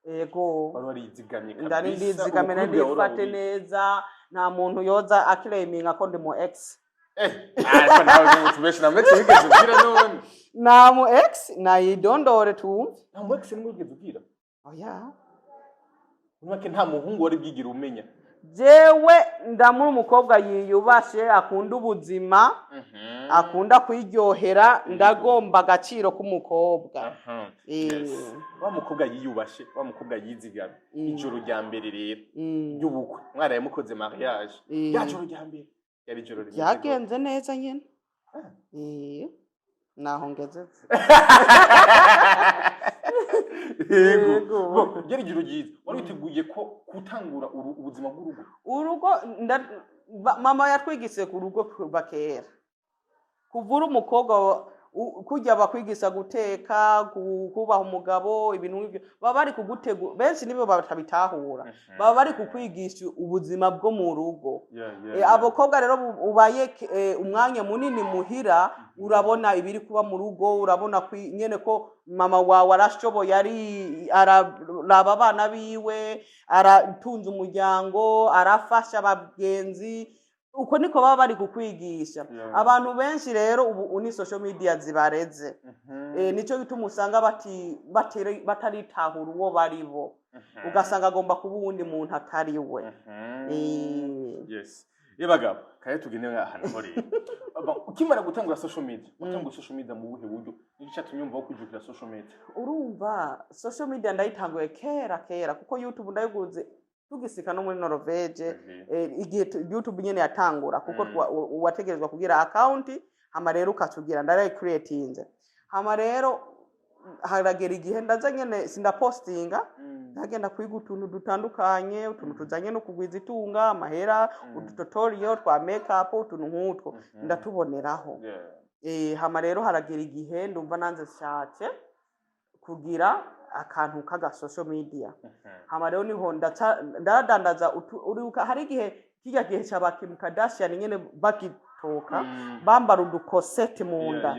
Yego. Wari yizigamye kabisa. Ndari ndizigamye ndifate neza, nta muntu yoza akireminga ko ndi mu ex. Ariko nawe utumesha na ex wigeze ugira none. Na mu ex na idondore tu. Na mu ex ni wigeze ugira? Oya. Unwake nta muhungu wari bwigira umenya. Jewe ndamuri umukobwa yiyubashe akunda ubuzima, akunda kwiryohera, ndagomba agaciro k'umukobwa. Wa mukobwa yiyubashe, wa mukobwa yizigamye. Ijoro rya mbere rero y'ubukwe mwara yamukoze mariage. Yajoro rya mbere yari ijoro rya. Yagenze neza nyene. Naho ngeze. Yego. Yari ijoro ryiza. Wari witeguye ko gutangura ubuzima bw'urugo. Urugo mama yatwigise ku rugo bakera. Kuvura umukobwa kujya bakwigisa guteka, kubaha umugabo, ibintu nk'ibyo baba bari kugutegura. Benshi nibo batabitahura. Baba bari kukwigisha ubuzima bwo mu rugo. Abakobwa rero ubaye umwanya munini muhira, urabona ibiri kuba mu rugo, urabona nyene ko mama wawe arashoboye ari araba abana biwe, aratunza umuryango, arafasha abagenzi. Uko niko baba bari kukwigisha. Abantu benshi rero ubu ni social media zibareze. Nico gituma usanga bataritahura uwo baribo. Ugasanga agomba kuba uwundi muntu atari we. Yes. Yebagabo kaye tugenewe ahantu rero. Ukimara gutangura social media, watangura social media mu buhe buryo? Niki cyatumyumva ko kujukira social media? Urumva social media ndayitanguye kera kuko YouTube ndayiguze tugisika no muri Norvege. Igihe YouTube nyene yatangura kuko wategerezwa kugira account, hama rero ukatugira ndarayi creatinze. Hama rero haragera igihe ndaza nyene sindapostinga, ndagenda kwiga utuntu dutandukanye, utuntu tuzanye no kugwiza itunga, amahera, ututorial twa makeup, utuntu nk'utwo ndatuboneraho. Hama rero haragera igihe ndumva nanze shatse kugira akantu kaga social media. Hama rero niho ndadandaza uribuka hari igihe kijya gihe cyaba Kim Kardashian nyene bakitoka bambara udukosete mu nda.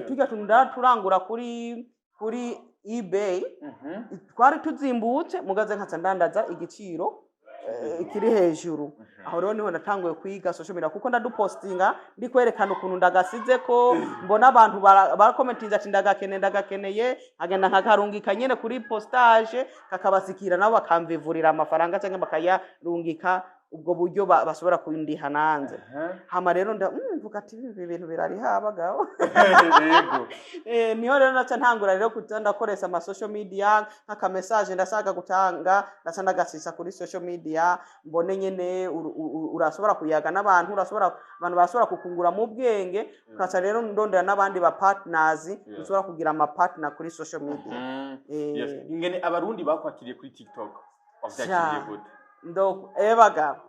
Tujya turangura kuri eBay. Twari tuzimbutse mugaze nkaca ndandaza igiciro kiri hejuru. Aho rero niho natanguye kwiga social media kuko ndadupostinga ndi kwerekana ukuntu ndagasize ko mbona abantu barakomentinza ati ndagakeneye agenda nkakarungika nyene kuri postage kakabasikira nabo bakamvivurira amafaranga cyangwa bakayarungika ubwo buryo bashobora kundiha nanze hama rero mvuga ati ibi bintu birariha abagabo yego niho rero naca ntangura rero ndakoresha ama social media nk'aka message ndashaka gutanga ndaca ndagasisa kuri social media mbone nyene urashobora kuyaga n'abantu abantu barashobora kukungura mu bwenge ukaca rero ndondera n'abandi ba partners ushobora kugira ama partner kuri social media ingene abarundi bakwakiriye kuri TikTok wavyakiriye gute bagabo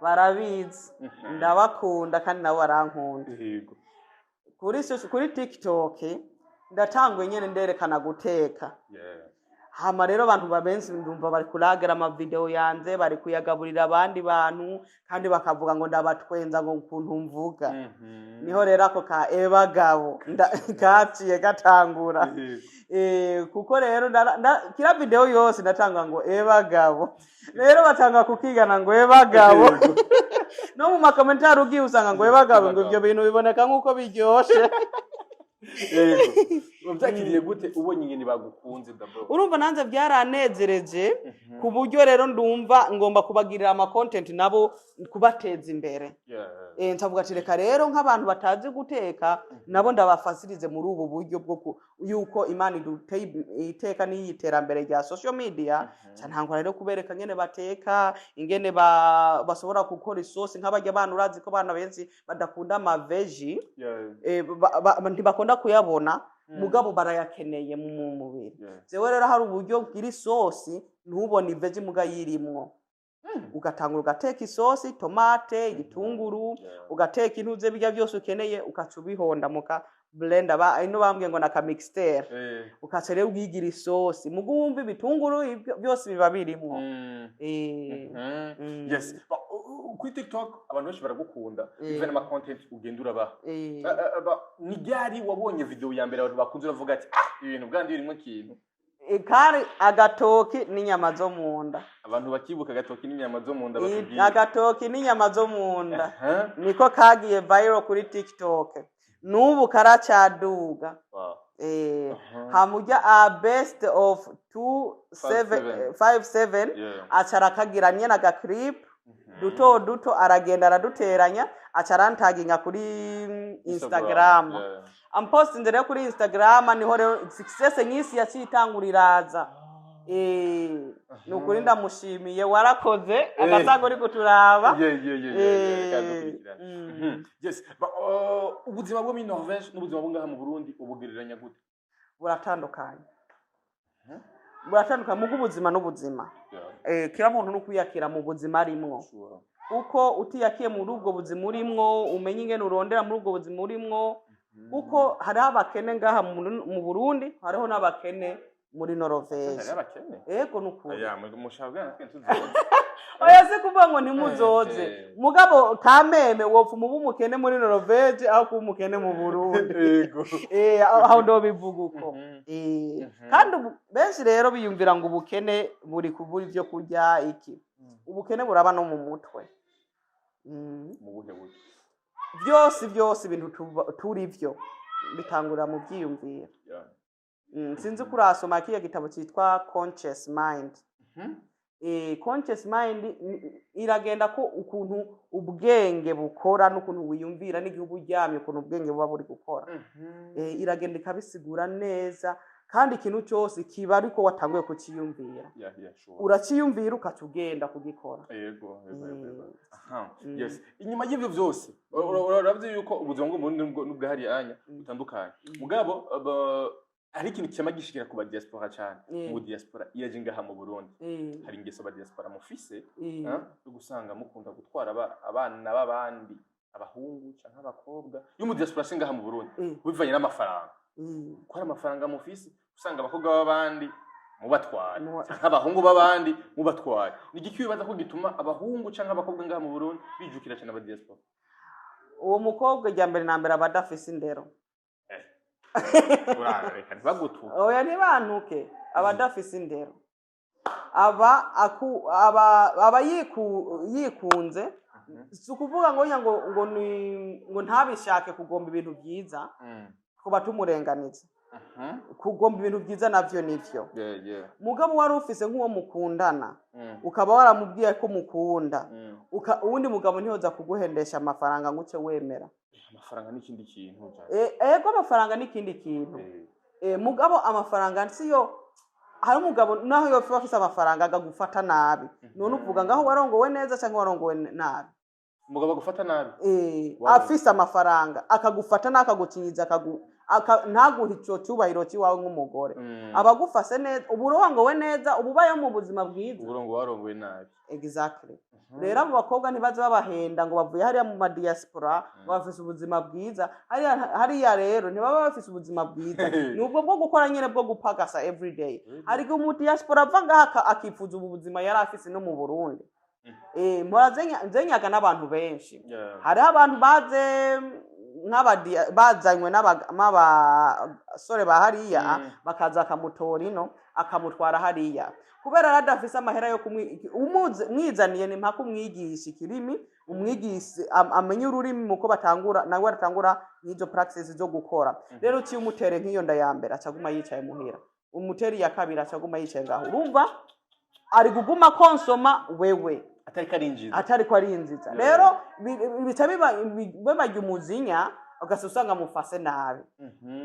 barabizi ndabakunda kandi nabo barankunda yego kuri TikTok ndatangwe nyene nderekana guteka hama rero abantu babenshi ndumva bari kuragera ama video yanze bari kuyagaburira abandi bantu kandi bakavuga ngo ndabatwenza ngo ukuntu mvuga niho rero ako bagabo kaciye gatangura kuko rero kira video yose ndatanga ngo bagabo rero batanga kukigana ngo bagabo no mu makomentari ugiye usanga ngo bagabo ngo ibyo bintu biboneka nkuko biryoshe Wavyakiriye gute ubonye ingene bagukunze ndabwo urumva nanze byaranezereje ku buryo rero ndumva ngomba kubagirira ama content nabo kubateza imbere ntavuga ati reka rero nk'abantu batazi guteka nabo ndabafasirize muri ubu buryo bwo yuko Imana iduteye iteka n'iyiterambere rya social media cyantangwa rero kubereka ngene bateka ingene bashobora gukora isosi nk'abajya abantu urazi ko bana benshi badakunda ama veggie ntibakunda kuyabona mugabo barayakeneye mu mubiri jewe rero hari uburyo bw'iri sosi ntubone veggie muga yirimwo ugatangura ugateka isosi tomate igitunguru ugateka intuze bijya byose ukeneye ukacubihonda muka blender ino bambwiye ngo naka mixture ukaca rero ugigira isosi mugumva ibitunguru byose biba birimwo yes kuri TikTok abantu benshi baragukunda even ama content ugenda urabaha ni ryari wabonye video ya mbere abantu bakunze bavuga ati ibintu bwandi birimo kintu kari agatoki n'inyama zo munda abantu bakibuka agatoki n'inyama zo munda bakubwiye agatoki n'inyama zo munda niko kagiye viral kuri TikTok nubu karacaduga hamujya a best of 257 acara kagira nyene aga clip duto aragenda araduteranya acarantaginga kuri Instagram ampostinze rero kuri Instagram niho rero success nyisi yacitanguriraza nukuri ndamushimiye warakoze agasango uri kuturaba yes ubuzima bwo muri Norvège n'ubuzima bwo ngaha mu Burundi ubugereranya gute buratandukanye mu buzima n'ubuzima kira muntu n'ukuyakira mu buzima arimwo uko utiyakiye muri ubwo buzima urimwo umenye ingene urondera muri ubwo buzima urimwo uko hariho abakene ngaha mu Burundi hariho n'abakene muri Norvège ego nukuri mushabwa natwe tuzi oya se kuvuga ngo ntimuzoze mugabo kameme wopfa mu bumukene muri Norvège aho ku umukene mu Burundi ego aho ndo bivuga uko kandi benshi rero biyumvira ngo ubukene buri kubura ibyo kurya iki ubukene buraba no mu mutwe mu buhe buryo byose ibintu turi byo bitangura mu byiyumvira sinzi kurasoma kiya gitabo cyitwa Conscious Mind conscious mind iragenda ko ukuntu ubwenge bukora n'ukuntu wiyumvira n'igihugu ryamye ukuntu ubwenge buba buri gukora iragenda ikabisigura neza kandi ikintu cyose kiba ariko watanguye kukiyumvira urakiyumvira ukatugenda kugikora yego yes inyuma y'ibyo byose urabye yuko ubuzima bwo n'ubwo hari anya butandukanye mugabo hari ikintu cyamagishikira ku ba diaspora cyane mu diaspora yaje ngaha mu Burundi hari ingeso ba diaspora mufise yo gusanga mukunda gutwara abana b'abandi abahungu cyangwa abakobwa yo mu diaspora singaha mu Burundi bivanye n'amafaranga ko ari amafaranga mufise usanga abakobwa b'abandi mubatwara cyangwa abahungu b'abandi mubatwara ni iki bibaza ko gituma abahungu cyangwa abakobwa ngaha mu Burundi bijukira cyane aba diaspora uwo mukobwa jya mbere na mbere abadafise indero urareka ntibagutuke oya ntibantuke abadafise indero aba yikunze si ukuvuga ngo ntabishake kugomba ibintu byiza kuba tumurenganiza kugomba ibintu byiza navyo nivyo mugabo wari ufise nk'uwo mukundana ukaba waramubwiye ko mukunda uwundi mugabo ntiyoza kuguhendesha amafaranga nguce wemera amafaranga n'ikindi kintu ego amafaranga n'ikindi kintu mugabo amafaranga siyo hari umugabo naho yofa afise amafaranga agagufata nabi none uvuga ngaho warongowe neza cyangwa warongowe nabi umugabo agufata nabi afise amafaranga akagufata n'akagukinyiza ntaguhe ico cyubahiro ciwawe nk'umugore abagufase neza uburongowe neza ububayeho mu buzima bwiza uburongo warongowe nabi exactly rero abo bakobwa ntibaze babahenda ngo bavuye hariya mu madiaspora bafise ubuzima bwiza hariya rero ntibaba bafise ubuzima bwiza nubwo bwo gukora nyene bwo gupagasa everyday ariko mu diaspora ava ngaha akifuza ubu buzima yari afise no mu Burundi nzenyaga n'abantu benshi hariho abantu bazanywe n'abasore ba hariya bakaza akamutora ino akamutwara hariya kubera adafise amahera yo mwizaniye ni mpaka umwigisha ikirimi umwigisha amenye ururimi muko batangura nawe aratangura n'izo practices zo gukora rero uciye umutere nk'iyo nda ya mbere acaguma yicaye muhira umuteri ya kabiri acaguma yicaye ngaho urumva ari guguma konsoma wewe atari ko arinjiza rero bica bibajya umuzinya ugasanga mufase nabi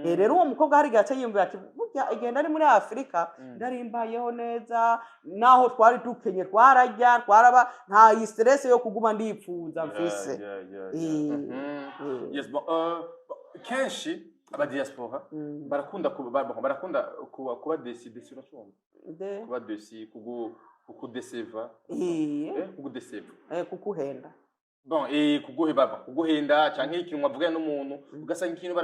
rero uwo mukobwa hari gace yimbuye ati burya igenda ari muri Afrika ndarimbayeho neza naho twari dukenye twarajya twaraba nta stress yo kuguma ndipfuza mfise yes kenshi aba diaspora barakunda kuba decide sur kuba decide kukudeseva kukuhenda bon kuguhenda canke ikintu mwavuga n'umuntu ugasanga ikintu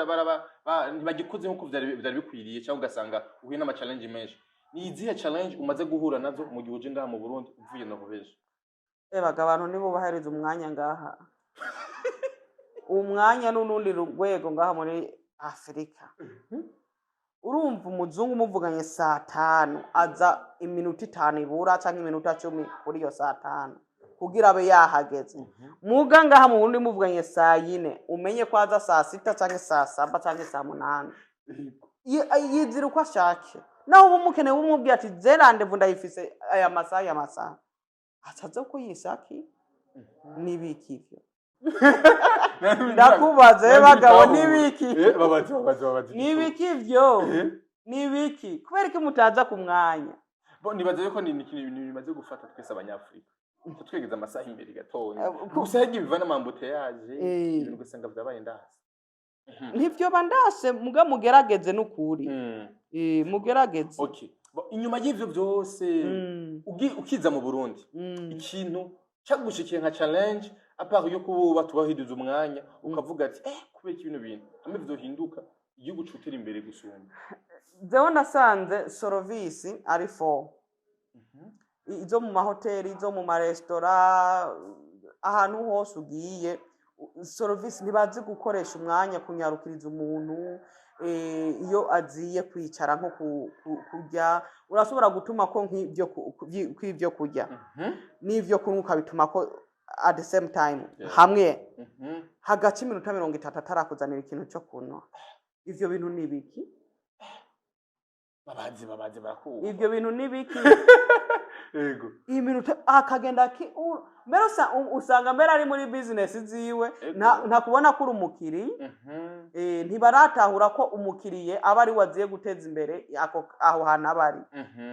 ntibagikuze nkuko vyari bikwiriye cyangwa ugasanga uhuye n'ama challenge menshi ni izihe challenge umaze guhura nazo mu gihe uje ngaha mu Burundi uvuye no kubeje baga abantu nibo bahereza umwanya ngaha umwanya n'unundi rwego ngaha muri Afrika urumva umuzungu muvuganye 5 aza iminota 5 ibura canke iminota 10 kuri iyo 5 kugira abe yahageze muga ngaha mu Burundi muvuganye 4 umenye ko aza 6 canke 7 canke 8 yizira uko ashake naho umukene wumubwiye ati zerande vunda yifise aya masaha ataza ko yisaki nibiki ivyo ndakubaze bagabo nibiki nibiki ivyo nibiki kubera ko mutaza ku mwanya bo nibaze ko ni ibintu bimaze gufata twese abanyafrika twegeza amasaha imbere gatonya gusa yagiye bivana amambute yaje ibintu gusanga byabaye ndase ntivyo bandase muga mugerageze n'ukuri mugerageze okay inyuma y'ivyo byose ukiza mu Burundi ikintu cyagushikiye nka challenge apart yo kuba tubahiduza umwanya ukavuga ati kubera ibintu bintu hamwe byohinduka igihugu cutera imbere gusumba zeho nasanze service ari for izo mu mahoteli izo mu maresitora ahantu hose ugiye service ntibazi gukoresha umwanya kunyarukiriza umuntu iyo aziye kwicara nko kurya urashobora gutuma ko nk'ibyo kurya n'ivyo kunyuka bituma ko at the same time hamwe hagati iminota 30 atarakuzanira ikintu cyo kunywa ivyo bintu nibiki babazi barakuba ivyo bintu nibiki yego iminota akagenda mbere usanga mbere ari muri business ziwe nta kubona ko umukiri ntibaratahura ko umukiriye aba ari waziye guteza imbere aho hantu abari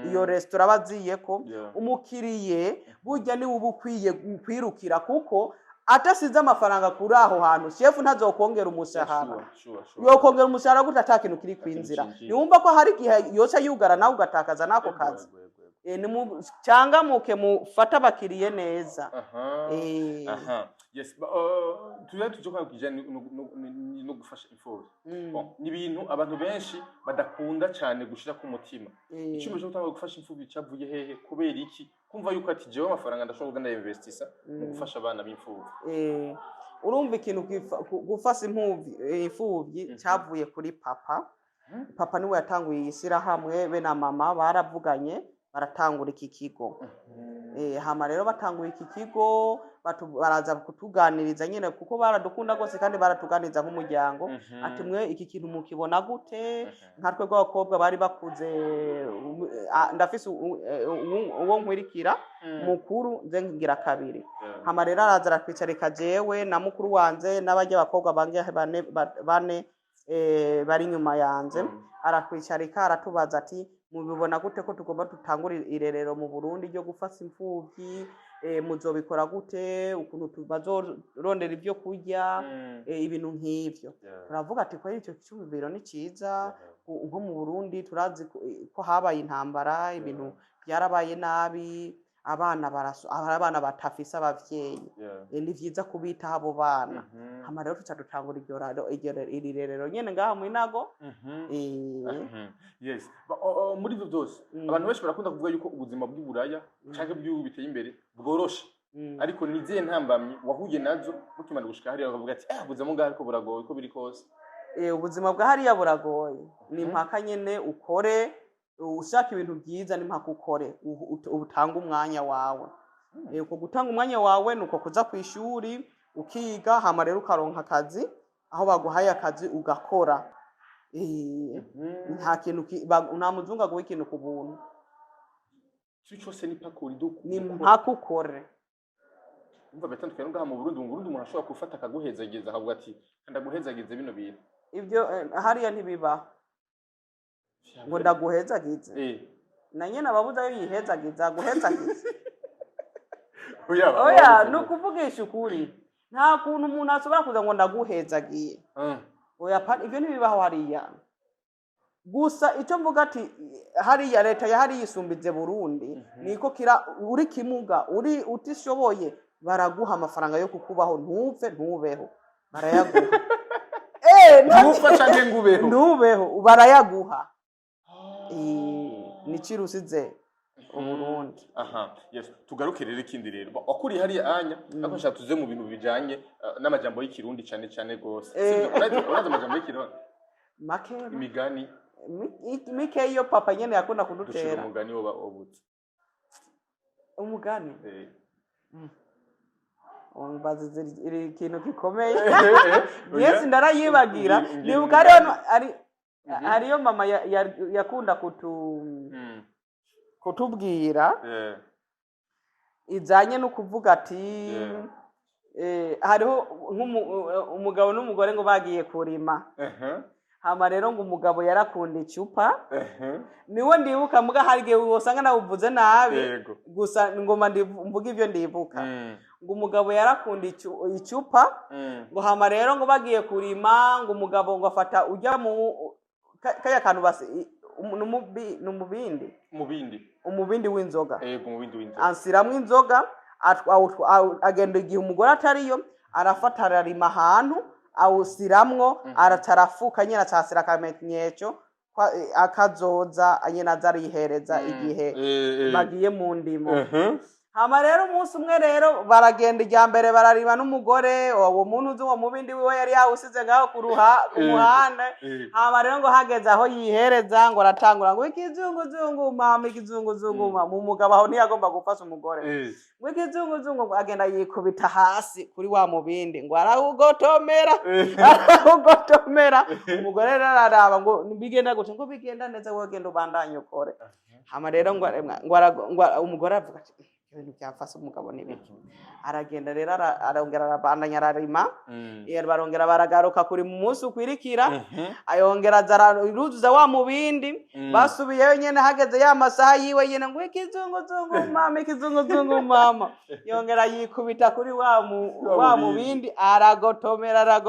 iyo restaurant baziye ko umukiriye burya ni ubukwiye kwirukira kuko atasize amafaranga kuri aho hantu chef ntazokongera umushahara yokongera umushahara gute atakintu kiri kwinzira niwumva ko hari gihe yoca yugara nawe ugatakaza nako kazi changamuke mufata abakiriye neza yes tuzoka kujana no gufasha imfuvyi ni ibintu abantu benshi badakunda cyane gushira ku mutima icyo cyo gutanga gufasha imfuvyi cyavuye hehe kubera iki kumva yuko ati jewe amafaranga ndashobora kugenda investisa mu gufasha abana b'imfuvyi urumva ikintu gufasha imfuvyi cyavuye kuri papa niwe yatanguye isira hamwe be na mama baravuganye baratangura iki kigo. Hama rero batanguye iki kigo baraza kutuganiriza nyene kuko baradukunda gose kandi baratuganiriza nk'umuryango ati mwe iki kintu mukibona gute nka twe rw'abakobwa bari bakuze ndafise uwo nkwirikira mukuru nze ngira kabiri. Hama rero araza aratwicarika jewe na mukuru wanje n'abarya abakobwa bange bane bari inyuma yanje aratwicarika aratubaza ati mubibona gute ko tugomba tutangura irerero mu Burundi ryo gufasa imfuvyi muzobikora gute ukuntu bazorondera ibyo kurya ibintu nk'ivyo. Turavuga ati ko icyo cyumviro ni ciza nko mu Burundi turazi ko habaye intambara ibintu byarabaye nabi abana batafise abavyeyi ni vyiza kubita abo bana. Hama rero tuca dutangura iri rerero nyene ngaha mu Inago. Yes, muri ivyo byose abantu benshi barakunda kuvuga yuko ubuzima bw'Iburaya canke bw'ibihugu biteye imbere bworoshe, ariko nizihe ntambamye wahuye nazo mukimana gushika hariya bakavuga ati ubuzima ngaha ariko buragoye ko biri kose? Ubuzima bwa hariya buragoye, ni mpaka nyene ukore ushaka ibintu byiza, ni mpaka ukore ubutanga umwanya wawe. Uko gutanga umwanya wawe nuko kuza ku ishuri ukiga, hama rero ukaronka akazi aho baguhaye akazi ugakora. Nta kintu nta muzungu aguha ikintu ku buntu, cyose ni pakuri duku ni mpaka ukore. Umva betandukanye ngaha mu Burundi umuntu ashobora gufata akaguhezageza akavuga ati ndaguhezagize bino bintu. Ibyo hariya ntibiba ngo ndaguhezagize. Na nyene ababuza yo yihezagiza guhezagiza. Oya nukuvugisha ukuri, nta kuntu umuntu ashobora kuza ngo ndaguhezagiye. Oya ibyo ntibibaho hariya. Gusa icyo mvuga ati hariya leta ya hariya isumbize Burundi niko uri kimuga uri utishoboye baraguha amafaranga yo kukubaho ntubeho barayaguha. Ntufa canke ngubeho ntubeho barayaguha. Ni cirusize Uburundi. Yes, tugaruke rero ikindi rero wakuri hariya anya ako nshaka tuze mu bintu bijanye n'amajambo y'ikirundi cyane gose. Uraza amajambo y'ikirundi make imigani mike yo papa nyene yakunda kudutera. Umugani wobutse umugani bazize iri kintu gikomeye. Yes, ndarayibagira nibuka ariyo mama yakunda kutubwira ijanye no kuvuga ati hariho umugabo n'umugore ngo bagiye kurima. Hama rero ngo umugabo yarakunda icupa. Niwe ndibuka muga harige wosanga nawuvuze nabi gusa ngoma mvuga ivyo ndibuka. Ngo umugabo yarakunda icupa ngo hama rero ngo bagiye kurima ngo umugabo ngo afata ujya mu kaya kantu basi umubindi w'inzoga. Ansiramwe inzoga agenda igihe umugore atariyo arafata ararima ahantu awusiramwo aratarafuka nyene atasira akamenyetso akazoza nyene azarihereza igihe bagiye mu ndimo. Hama rero umunsi umwe rero baragenda ijya mbere bararima n'umugore uwo muntu uzi uwo mubindi wiwe yari yawusize ngaho ku muhanda. Hama rero ngo hageze aho yihereza ngo aratangura ngo ikizunguzungu mama ikizunguzungu mama. Umugabo aho ntiyagomba gufasha umugore ngo ikizunguzungu agenda yikubita hasi kuri wa mubindi ngo arawugotomera. Umugore rero araraba ngo bigenda gute ngo bigenda neza wogenda ubandanye ukore. Hama rero ngo umugore avuga ati ibintu byafasha umugabo n'ibiki. Aragenda rero arongera arabandanya ararima. Barongera baragaruka kuri mu munsi ukwirikira ayongera azaruzuza wa mubindi. Basubiyeyo nyene hageze ya masaha yiwe nyene ngo ikizunguzungu mama yongera yikubita kuri wa mubindi aragotomera.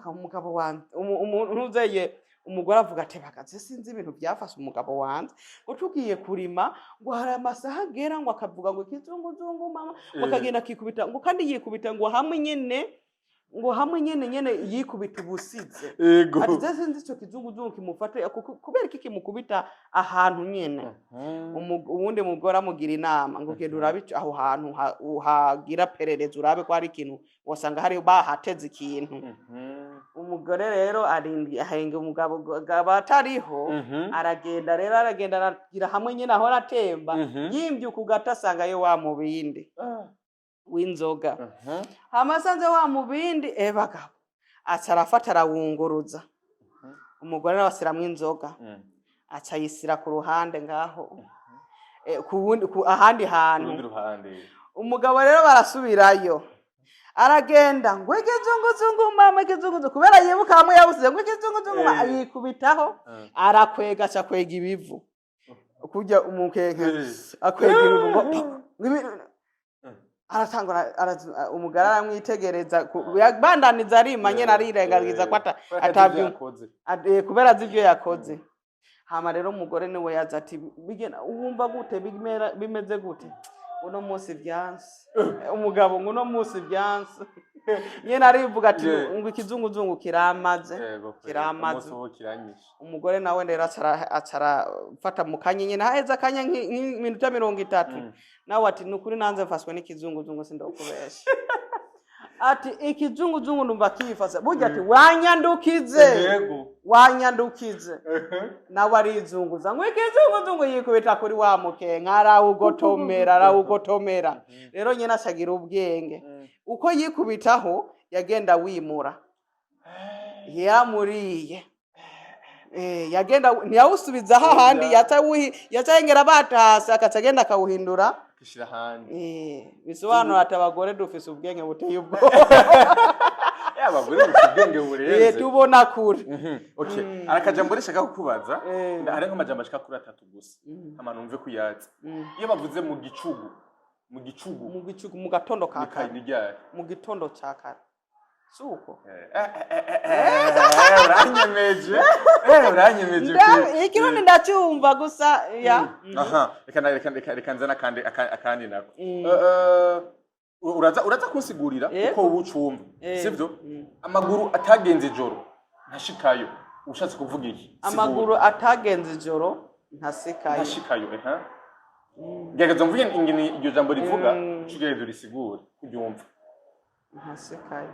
Umugabo wanjye umuntu uzeye umugore avuga ati bakaze sinzi ibintu byafasha umugabo wanjye ngo tugiye kurima ngo hari amasaha agera ngo akavuga ngo ikizunguzungu mama bakagenda kikubita ngo kandi yikubita ngo hamwe nyene ngo hamwe nyene yikubita ubusize Ego. ati je sinzi ico kizunguzungu kimufate kubera iki kimukubita ahantu nyene uwundi mugore amugira inama ngo genda urabe aho hantu uhagira perereza urabe ko hari ikintu wasanga hari bahateze ikintu umugore rero ahenga umugabo atariho aragenda aragira hamwe nyene aho aratemba yimbyuka ugatasanga yo wa mubindi w'inzoga hamasanze wa mubindi bagabo acarafata arawunguruza umugore nawasiramwe inzoga acayisira ku ruhande ngaho ahandi hantu umugabo rero barasubirayo aragenda ngo ikizunguzungu mama ikizunguzungu kubera yibuka hamwe yabusize ngo ikizunguzungu yikubitaho arakwega acakwega ibivu kujya umukeke akwega ibivu ngo aratangura umugara aramwitegereza bandaniza arimanye narirengagiza ko atavyo kubera azi ibyo yakoze hama rero umugore niwe yaza ati wumva gute bimeze gute uno munsi byanse umugabo ngo uno munsi byanse nyene arivuga ati ngo ikizunguzungu kiramaze umugore nawe rero acara fata mu kanya nyene haheza kanya nk'iminota 30 nawe ati nukuri nanze mfaswe n'ikizunguzungu sindokubesha ati ikizunguzungu ndumva kifasa burya ati wanyandukize nawe arizunguza ngo ikizunguzungu yikubita kuri wa mukenka arawugotomera rero nyene ashagira ubwenge uko yikubitaho yagenda wimura yamuriye yagenda ntiyawusubiza hahandi yatayengera batase akacagenda akawuhindura kishira handi bisobanura ati abagore dufise ubwenge buteye ubwoba abagore dufise ubwenge burenze tubona kure okay arakajambo rishaka kukubaza hari nk'amajambo ashika kuri 3 gusa ama numve kuyaza iyo bavuze mu gicugu mu gatondo ka kare mu gitondo ca kare suko uranyemeje ikirundi ndacyumva gusa ya reka nzana akandi nako uraza kunsigurira uko ubucumva sivyo amaguru atagenze ijoro ntashikayo ushatse kuvuga iki amaguru atagenze ijoro ntashikayo gerageza mvuge ingene iryo jambo rivuga ugerageza risigure kubyumva ntashikayo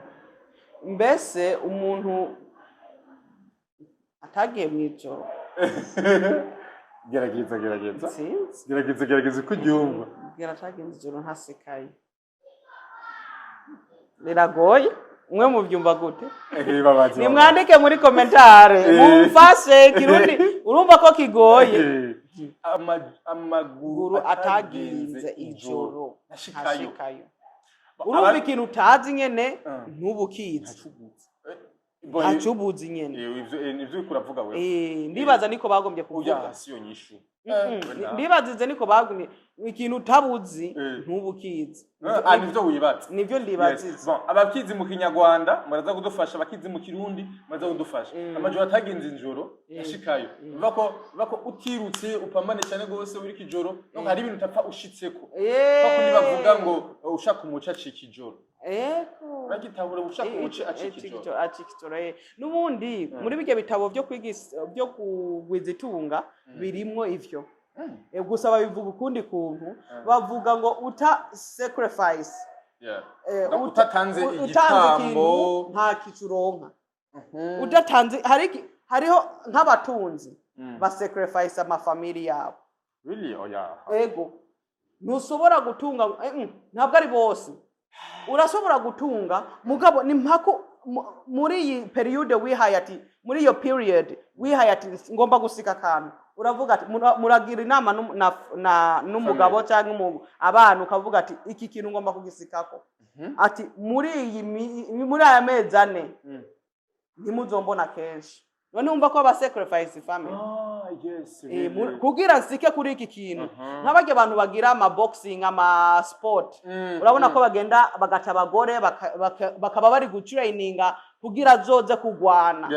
mbese umuntu atagiye mu ijoro gerageza kubyumva atagenze ijoro ntashikayo riragoye umwe mu byumva gute nimwandike muri komentare mumfashe kirundi urumva ko kigoye amaguru atagenze ijoro ntashikayo urumva ikintu utazi nyene ntubukizi ntacubuzi nyene ivyo kuravuga wewe ndibaza niko bagombye kuvuga siyo nyishu ndibazize niko bagombye ikintu utabuzi ntubukizi nivyo wibaza nivyo ndibazize abakizi mu Kinyarwanda muraza kudufasha abakizi mu Kirundi muraza kudufasha amajoro atagenze injoro ashikayo bako utirutse upambane cyane gose uri kijoro no hari ibintu utapfa ushitseko bako nibavuga ngo ushaka umuca cikijoro bagitabura ushaka umuca acikijoro nubundi muri bige bitabo byo kwigisha byo kugwiza itunga birimwo ivyo gusa babivuga ukundi kuntu bavuga ngo uta sacrifice utatanze igitambo nta kicuronka udatanze hariho nk'abatunzi ba sacrifice amafamili yabo ego ntusobora gutunga ntabwo ari bose urashobora gutunga mugabo ni mpako muri iyi periode wihaye ati muri iyo period wihaye ati ngomba gusika kantu uravuga ati muragira inama n'umugabo cyangwa abana ukavuga ati iki kintu ngomba kugisikako ati muri aya mezi 4 ntimuzombona kenshi none umva ko aba sacrifice family kugira nsike kuri iki kintu nk'abage abantu bagira ama boxing ama sport urabona ko bagenda bagaca abagore bakaba bari gutraininga kugira zoze kugwana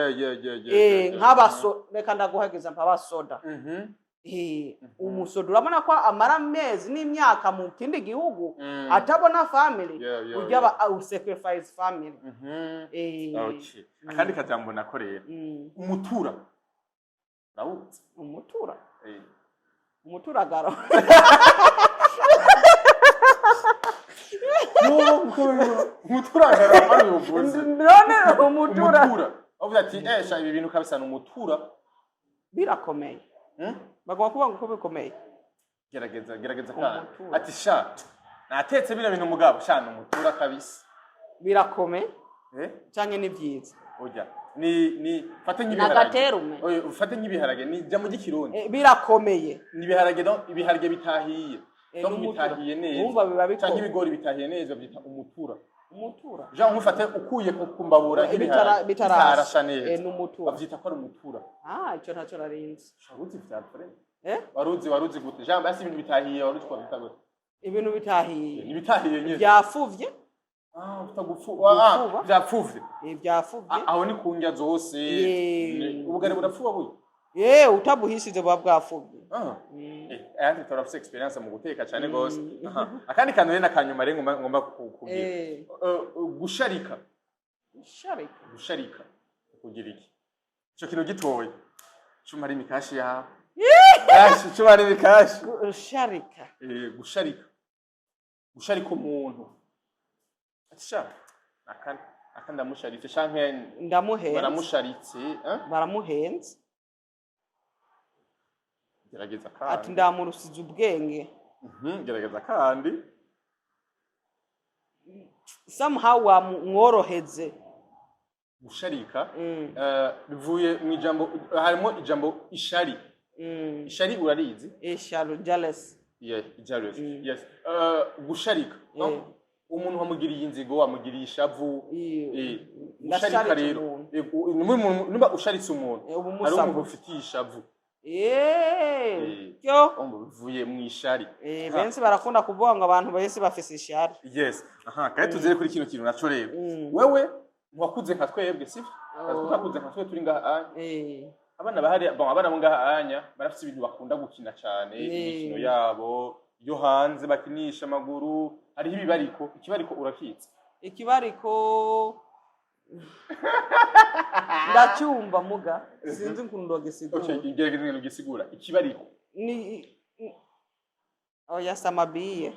nk'abaso reka ndaguhageza mpabasoda umusoda urabona ko amara amezi n'imyaka mu kindi gihugu atabona family ujya sacrifice family. Okay. Akandi kajambo nakorera umutura rawuzi umuturagaro umuturagaro ari ubuvuzi none umutura avuga ati esha ibi bintu kabisana umutura birakomeye bagomba kuvuga ngo ko bikomeye gerageza kandi ati sha natetse bino bintu mugabo sha umutura kabisa birakomeye canke ni vyiza oya ni fate nk'ibiharage ufate nk'ibiharage ni jya mu gikirundi birakomeye ni ibiharage bitahiye no bitahiye neza cyangwa ibigori bitahiye neza byita umutura jean nkufate ukuye ku mbabura bitarasha neza bavyita ko ari umutura ico ntaco narinzi shabuzi vya frere waruzi gute jean basi ibintu bitahiye waruzi ko bita gute ibintu bitahiye ni bitahiye nyene byafuvye vyapfuvye aho ni kunjya zose ubugari burapfuba buye utabuhishije buba bwafuvye ayandi turafise experience mu guteka cyane gose akandi kantu rero nakanyuma rero ngomba kugira gusharika kugira iki cyo kintu gitoye cumari mikashi yawe cumari mikashi gusharika umuntu atisha akanda musharitse canke baramuhenze gerageza kandi ati ndamurusize ubwenge gerageza kandi somehow wamworoheze gusharika bivuye mu ijambo harimo ijambo ishari ishari urarizi jealous yes gusharika umuntu wamugiriye inzigo wamugiriye ishavu gusharika rero numba usharitse umuntu ari umuntu ufitiye ishavu bivuye mu ishari benshi barakunda kuvuga ngo abantu bose bafise ishari yes kandi tuzere kuri kino kintu naco rero wewe ntiwakuze nka twebwe sivyo tutakuze nka twebwe turi ngaha abana bahari abana bo ngaha anya barafise ibintu bakunda gukina cyane imikino yabo yo hanze bakinisha amaguru hariho ikibariko urakitse ikibariko ndacyumva muga sinzi ukuntu gisigura gerageza ngene gisigura ikibariko ni oya samabiye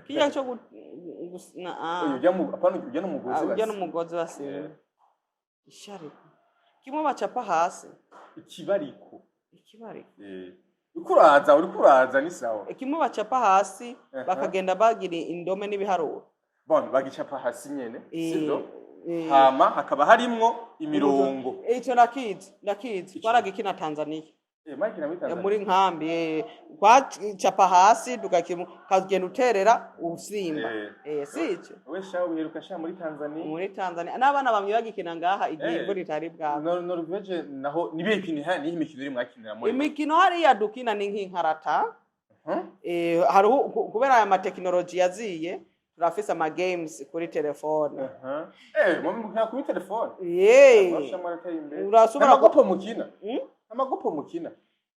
kiya cyo ujya n'umugozi wase ishariko kimwe bacapa hasi ikibariko urikuraza ni sawa kimwe bacapa hasi bakagenda bagira indome n'ibiharuro bagicapa hasi nyene sivyo hama hakaba harimwo imirongo ico nakizi twaragikina Tanzania muri nkambi kwacapa hasi tukagenda uterera usimba sico we shawo biheruka sha muri Tanzania n'abana bamwe bagikina ngaha igihe imvura itari bwa Norvege naho nibihe kintu ni imikino iri mwakinira muri imikino hariya dukina ni nk'inkarata hariho kubera aya technology yaziye turafise ama games kuri telefone nta kuri telefone urasubira amagopo mukina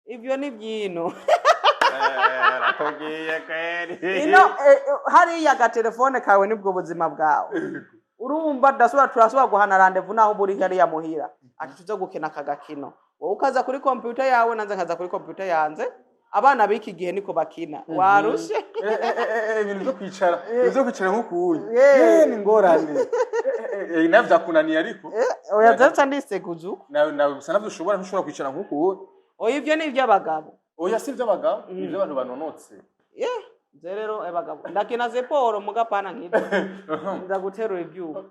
ivyo ni byino ratogiye kweri hariya ga telefone kawe nibwo buzima bwawe urumva turasubira guhana rendezvous naho buri hariya muhira ati tuze gukina kagakino wowe ukaza kuri computer yawe nanze nkaza kuri computer yanze abana biki gihe niko bakina warushe ibintu byo kwicara nk'ukuye ni ngorane navya kunaniye ariko oya zatsa ndiseguzu nawe gusa navyo ushobora kwicara nk'ukuye oya ivyo ni ivy'abagabo oya si ivy'abagabo ni ivy'abantu banonotse rero abagabo ndakina zeporo mugapana nk'ibyo ndaguterura ibyuba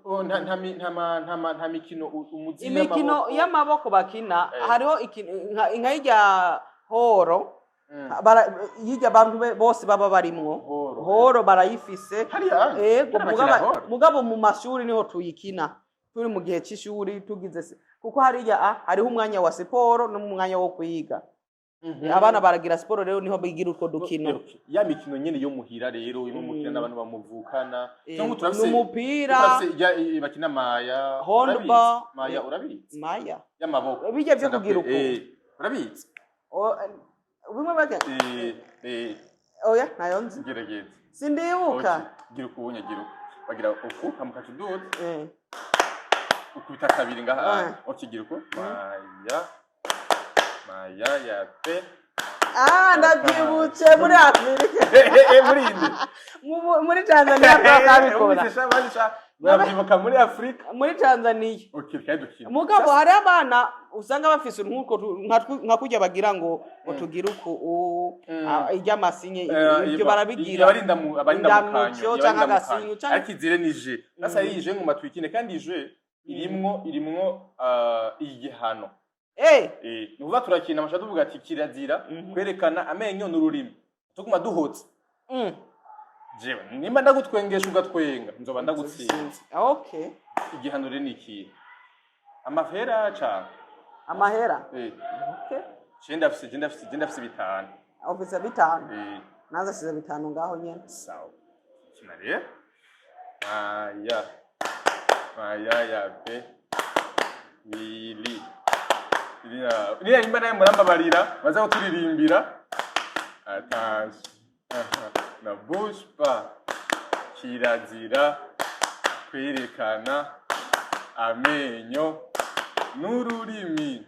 nta mikino imikino y'amaboko bakina hariho inka y'irya horo yijya abantu bose baba barimwo horo barayifise mugabo mu mashuri niho tuyikina turi mu gihe cy'ishuri tugize kuko hariho umwanya wa siporo n'umwanya wo kwiga abana baragira siporo rero niho bigira utwo dukino ya mikino nyene yo muhira rero imo mukina n'abantu bamuvukana cyangwa turafise umupira bakina maya handball maya urabizi maya y'amaboko bijya byo kugira uko urabizi bimwe bake oya nayo nzi gerageza sindibuka gira ukubunya gira bagira uku kamukacu dude ukubita kabiri ngaha okigira uko maya ya pe ndabyibutse muri Afrika muri Tanzania twakabikora Babyibuka muri Afrika muri Tanzania okay kandi mugabo hari abana usanga bafise nkuko nka kujya bagira ngo tugira uko ijya masinye ibyo barabigira abarinda mu kanyo cyangwa gasinyo cyangwa akizire nije nasa yije ngo matwikine kandi ije irimwo igihano nuvuga turakina amasha tuvuga ati kirazira kwerekana amenyo n'ururimi tuguma duhotse jewe nimba ndagutwengesha ugatwenga nzoba ndagutsinze okay igihano rero niki amahera cha amahera okay Jenda afise bitanu ofisa bitanu naza siza bitanu ngaho nyene sawa kinare maya ya pe ili Iriya nimba naye murambabarira baza kuturirimbira attention na bouge pas kirazira kwerekana amenyo n'ururimi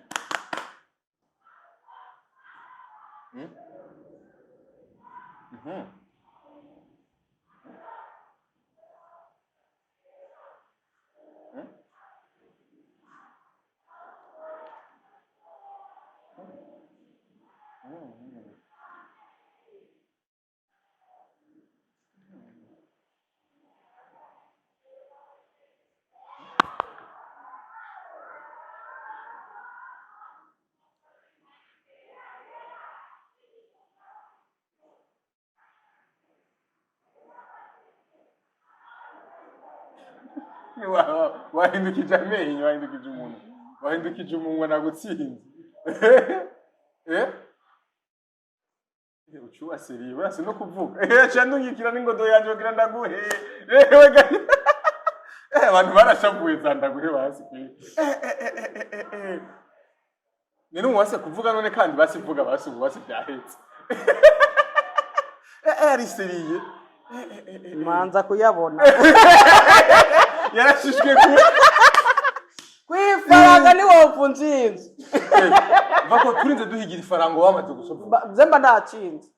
wahindukije amenyo wahindukije umuntu wahindukije umunwa nagutsinze ucuwa siri urase no kuvuga cyane ungikira n'ingodo yanje bagira ndaguhe abantu barashavuye zandaguhe basi ni n'uwase kuvuga none kandi basivuga basi byahetse ari seriye manza kuyabona yarashishwe kwifaranga ni wofu nzinzi bako turinze duhigira ifaranga wamaze gusoba zemba ndacinze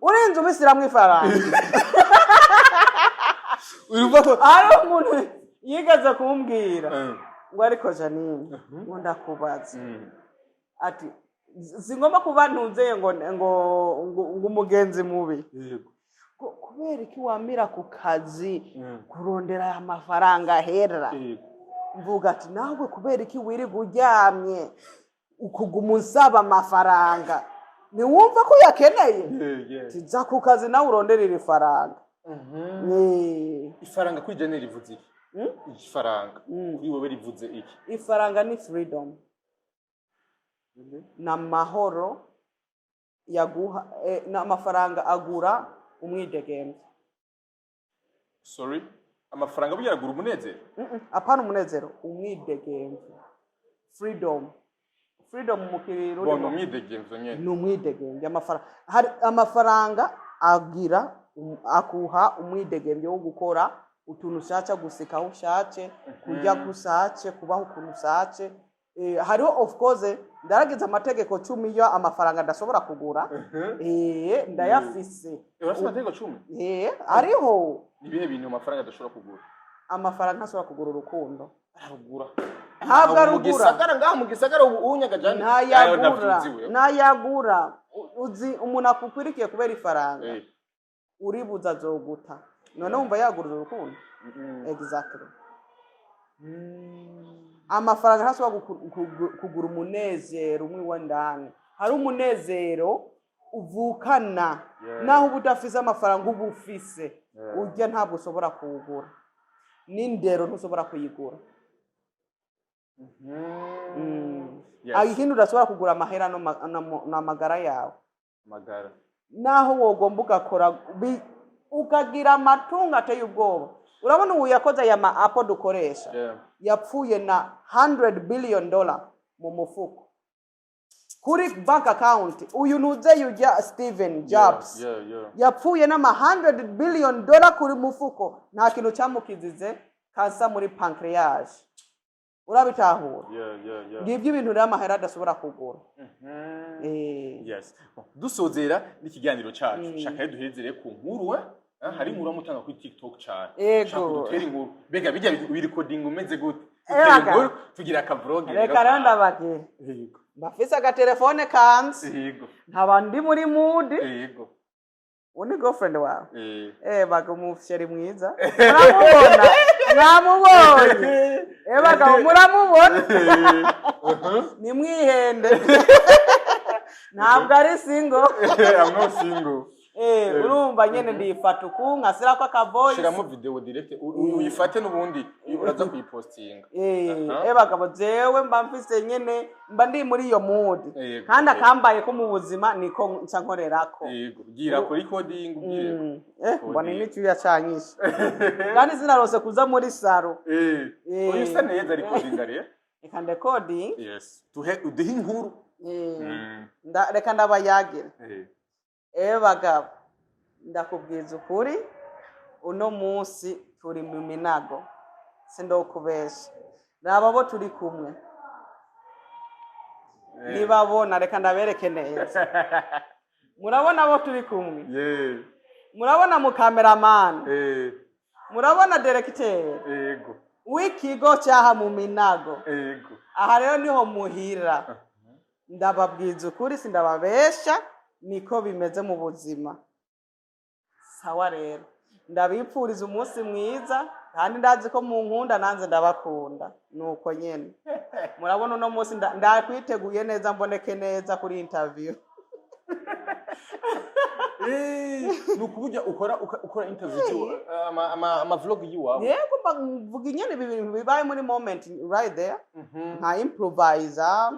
urinze ubisiramwe ifaranga uruvako ari umuntu yigaze kumbwira ngo ariko Janine ngo ndakubaza ati singomba kuba ntunze ngo umugenzi mubi kubera iki wamira ku kazi kurondera amafaranga hera mvuga ati nawe kubera iki wiri guryamye ukuguma unsaba amafaranga niwumva ko yakeneye tiza ku kazi nawe uronderera ifaranga ifaranga kuri Janine rivuze iki ifaranga kuri wowe rivuze iki ifaranga ni freedom na mahoro yaguha n'amafaranga agura umwidegemvye sorry amafaranga buyaragura umunezero apana umunezero umwidegemvye freedom mu kiriro bono umwidegemvye nyene ni umwidegemvye amafaranga agira akuha umwidegemvye wo gukora utuntu ushace guseka aho ushace kurya kusace kubaho ukuntu usace hariho of course ndaragize amategeko 10 yo amafaranga ndashobora kugura ndayafise urashobora amategeko 10 hariho nibihe bintu amafaranga ndashobora kugura amafaranga ntashobora kugura urukundo arugura ntabwo arugura ngaho mu gisagara unyaga Jane ntayagura uzi umuntu akukwirikiye kubera ifaranga uribuza zoguta none umva yagura urukundo exactly amafaranga ntashobora kugura umunezero umwe wandani hari umunezero uvukana naho ubudafise amafaranga ubufise urya ntabwo ushobora kuwugura n'indero ntushobora kuyigura ikintu udashobora kugura amahera n'amagara yawe magara naho wogomba ugakora ukagira amatungo ateye ubwoba urabona ubu yakoze aya ma Apple dukoresha yapfuye na $100 billion mu mufuko kuri bank account uyu nuze yujya Steven Jobs yapfuye n'ama $100 billion kuri mufuko nta kintu cyamukizize kansa muri pancreas urabitahura ngibyo ibintu rero amahera adashobora kugura yes dusozera n'ikiganiro cyacu shaka duhezere ku nkuru hari inkuru amutanga kuri TikTok cyane shaka dutera inkuru bega bijya birecording umeze gute tugira ka vlog reka rero ndabage bafise agatelefone kanzi ntabandi muri mood uni girlfriend wawe baga umufyeri mwiza mwamubonye baga muramubona ni mwihende ntabwo ari single I'm not single urumva nyene ndifata uku nkasira ko aka voice shiramo video direct uyifate nubundi uraza kuyipostinga bagabo jewe mba mfise nyene mba ndi muri iyo mood kandi akambaye ko mu buzima niko nca nkorerako gira kuri coding ubwire mbona n'icyo yacanyisha kandi sinarose kuza muri saro uyu se neza recording rero reka recording yes uduhe inkuru reka ndabayagira bagabo ndakubwiza ukuri uno munsi turi mu minago sindokubesha naba bo turi kumwe nibabona reka ndabereke neza murabona bo turi kumwe murabona mu cameraman murabona directeur w'ikigo cyaha mu minago aha rero niho muhira ndababwiza ukuri sindababesha niko bimeze mu buzima sawa rero ndabipfuriza umunsi mwiza kandi ndazi ko mu nkunda nanze ndabakunda nuko nyene murabona uno munsi ndakwiteguye neza mboneke neza kuri interview nukuburya ukora interview ama vlog yiwawe yego mvuga nyene ibintu bibaye muri moment right there nka improviser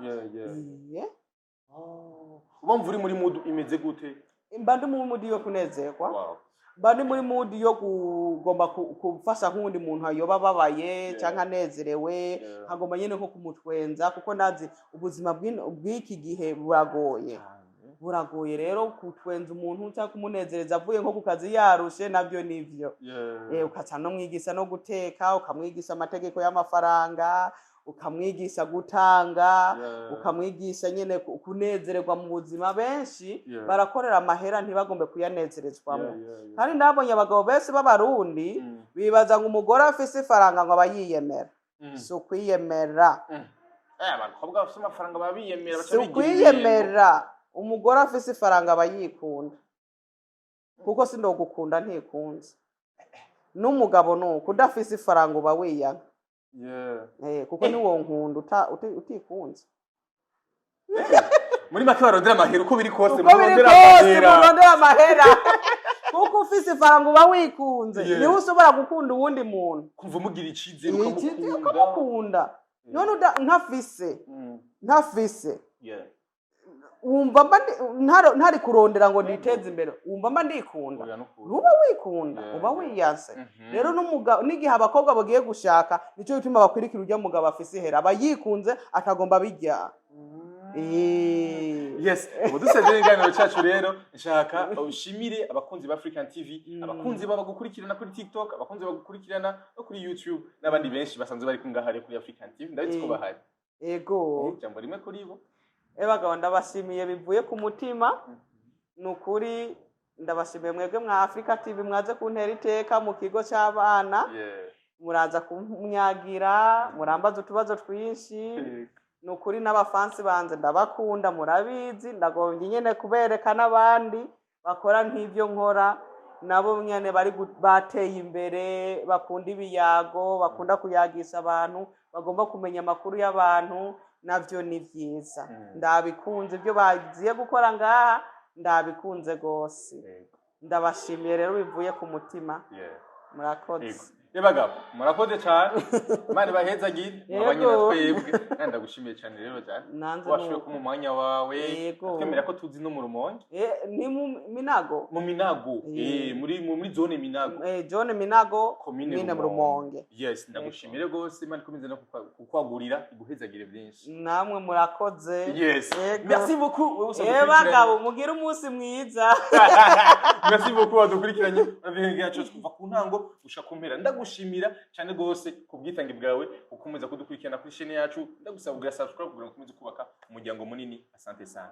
uba mvuri muri mood imeze gute mba ndi mu mood yo kunezerwa mba ndi muri mood yo kugomba kufasha nk'undi muntu ayoba babaye cyangwa anezerewe nkagomba nyene nko kumutwenza kuko nazi ubuzima bw'iki gihe buragoye rero kutwenza umuntu cyangwa kumunezereza avuye nko ku kazi yarushe nabyo nivyo ukaca no mwigisha no guteka ukamwigisha amategeko y'amafaranga ukamwigisha gutanga ukamwigisha nyene kunezererwa mu buzima benshi barakorera amahera ntibagombe kuyanezerezwamo kandi ndabonye abagabo bese b'abarundi bibaza ngo umugore afise ifaranga ngo abayiyemera so kwiyemera abakobwa bafise amafaranga babiyemera baca bigira kwiyemera umugore afise ifaranga abayikunda kuko sindogukunda ntikunze n'umugabo nuko udafise ifaranga uba wiyanga kuko ni wo nkunda utikunze muri make barondera amahera uko biri kose murondera amahera kuko ufise ifaranga uba wikunze niho ushobora gukunda uwundi muntu kumva umugira icizere ukamukunda none ntafise wumva mba ntari kurondera ngo niteze imbere wumva mba ndikunda uba wikunda uba wiyanse rero n'igihe abakobwa bagiye gushaka nicyo gituma bakwirikira ujya mugabo afise ihera aba yikunze akagomba bijya yes ubu dusezeye ikiganiro cyacu rero nshaka ushimire abakunzi ba African TV abakunzi bagukurikirana kuri TikTok abakunzi bagukurikirana no kuri YouTube n'abandi benshi basanzwe bari kungahare kuri African TV ndabitse ko bahari yego jambo rimwe kuri bo bagabo ndabashimiye bivuye ku mutima nukuri ndabashimiye mwebwe mwa Africa TV mwaze kuntera iteka mu kigo cy'abana muraza kumyagira murambaza utubazo twinshi nukuri n'abafansi banze ndabakunda murabizi ndagombye nyene kubereka n'abandi bakora nk'ivyo nkora nabo nyene bari bateye imbere bakunda ibiyago bakunda kuyagisha abantu bagomba kumenya amakuru y'abantu navyo ni vyiza ndabikunze ibyo bagiye gukora ngaha ndabikunze gose ndabashimiye rero bivuye ku mutima murakoze bagabo murakoze cyane Imana bahezagire abanye na twebwe kandi ndagushimiye cyane rero cyane washoboye ku mwanya wawe twemera ko tuzi no mu Rumonge ni mu Minago muri zone Minago zone Minago komine mu Rumonge yes ndagushimire gose Imana ikomeze no kukwagurira iguhezagire byinshi namwe murakoze yes merci beaucoup bagabo mugira umunsi mwiza merci beaucoup wadukurikiranye abihenga yacu kuva ku ntango gushaka kumpera ndagushimira cyane gose kubwitange bwawe ukomeza kudukurikirana kuri chaîne yacu ndagusaba kugira subscribe kugira ngo ukomeze kubaka umuryango munini asante sana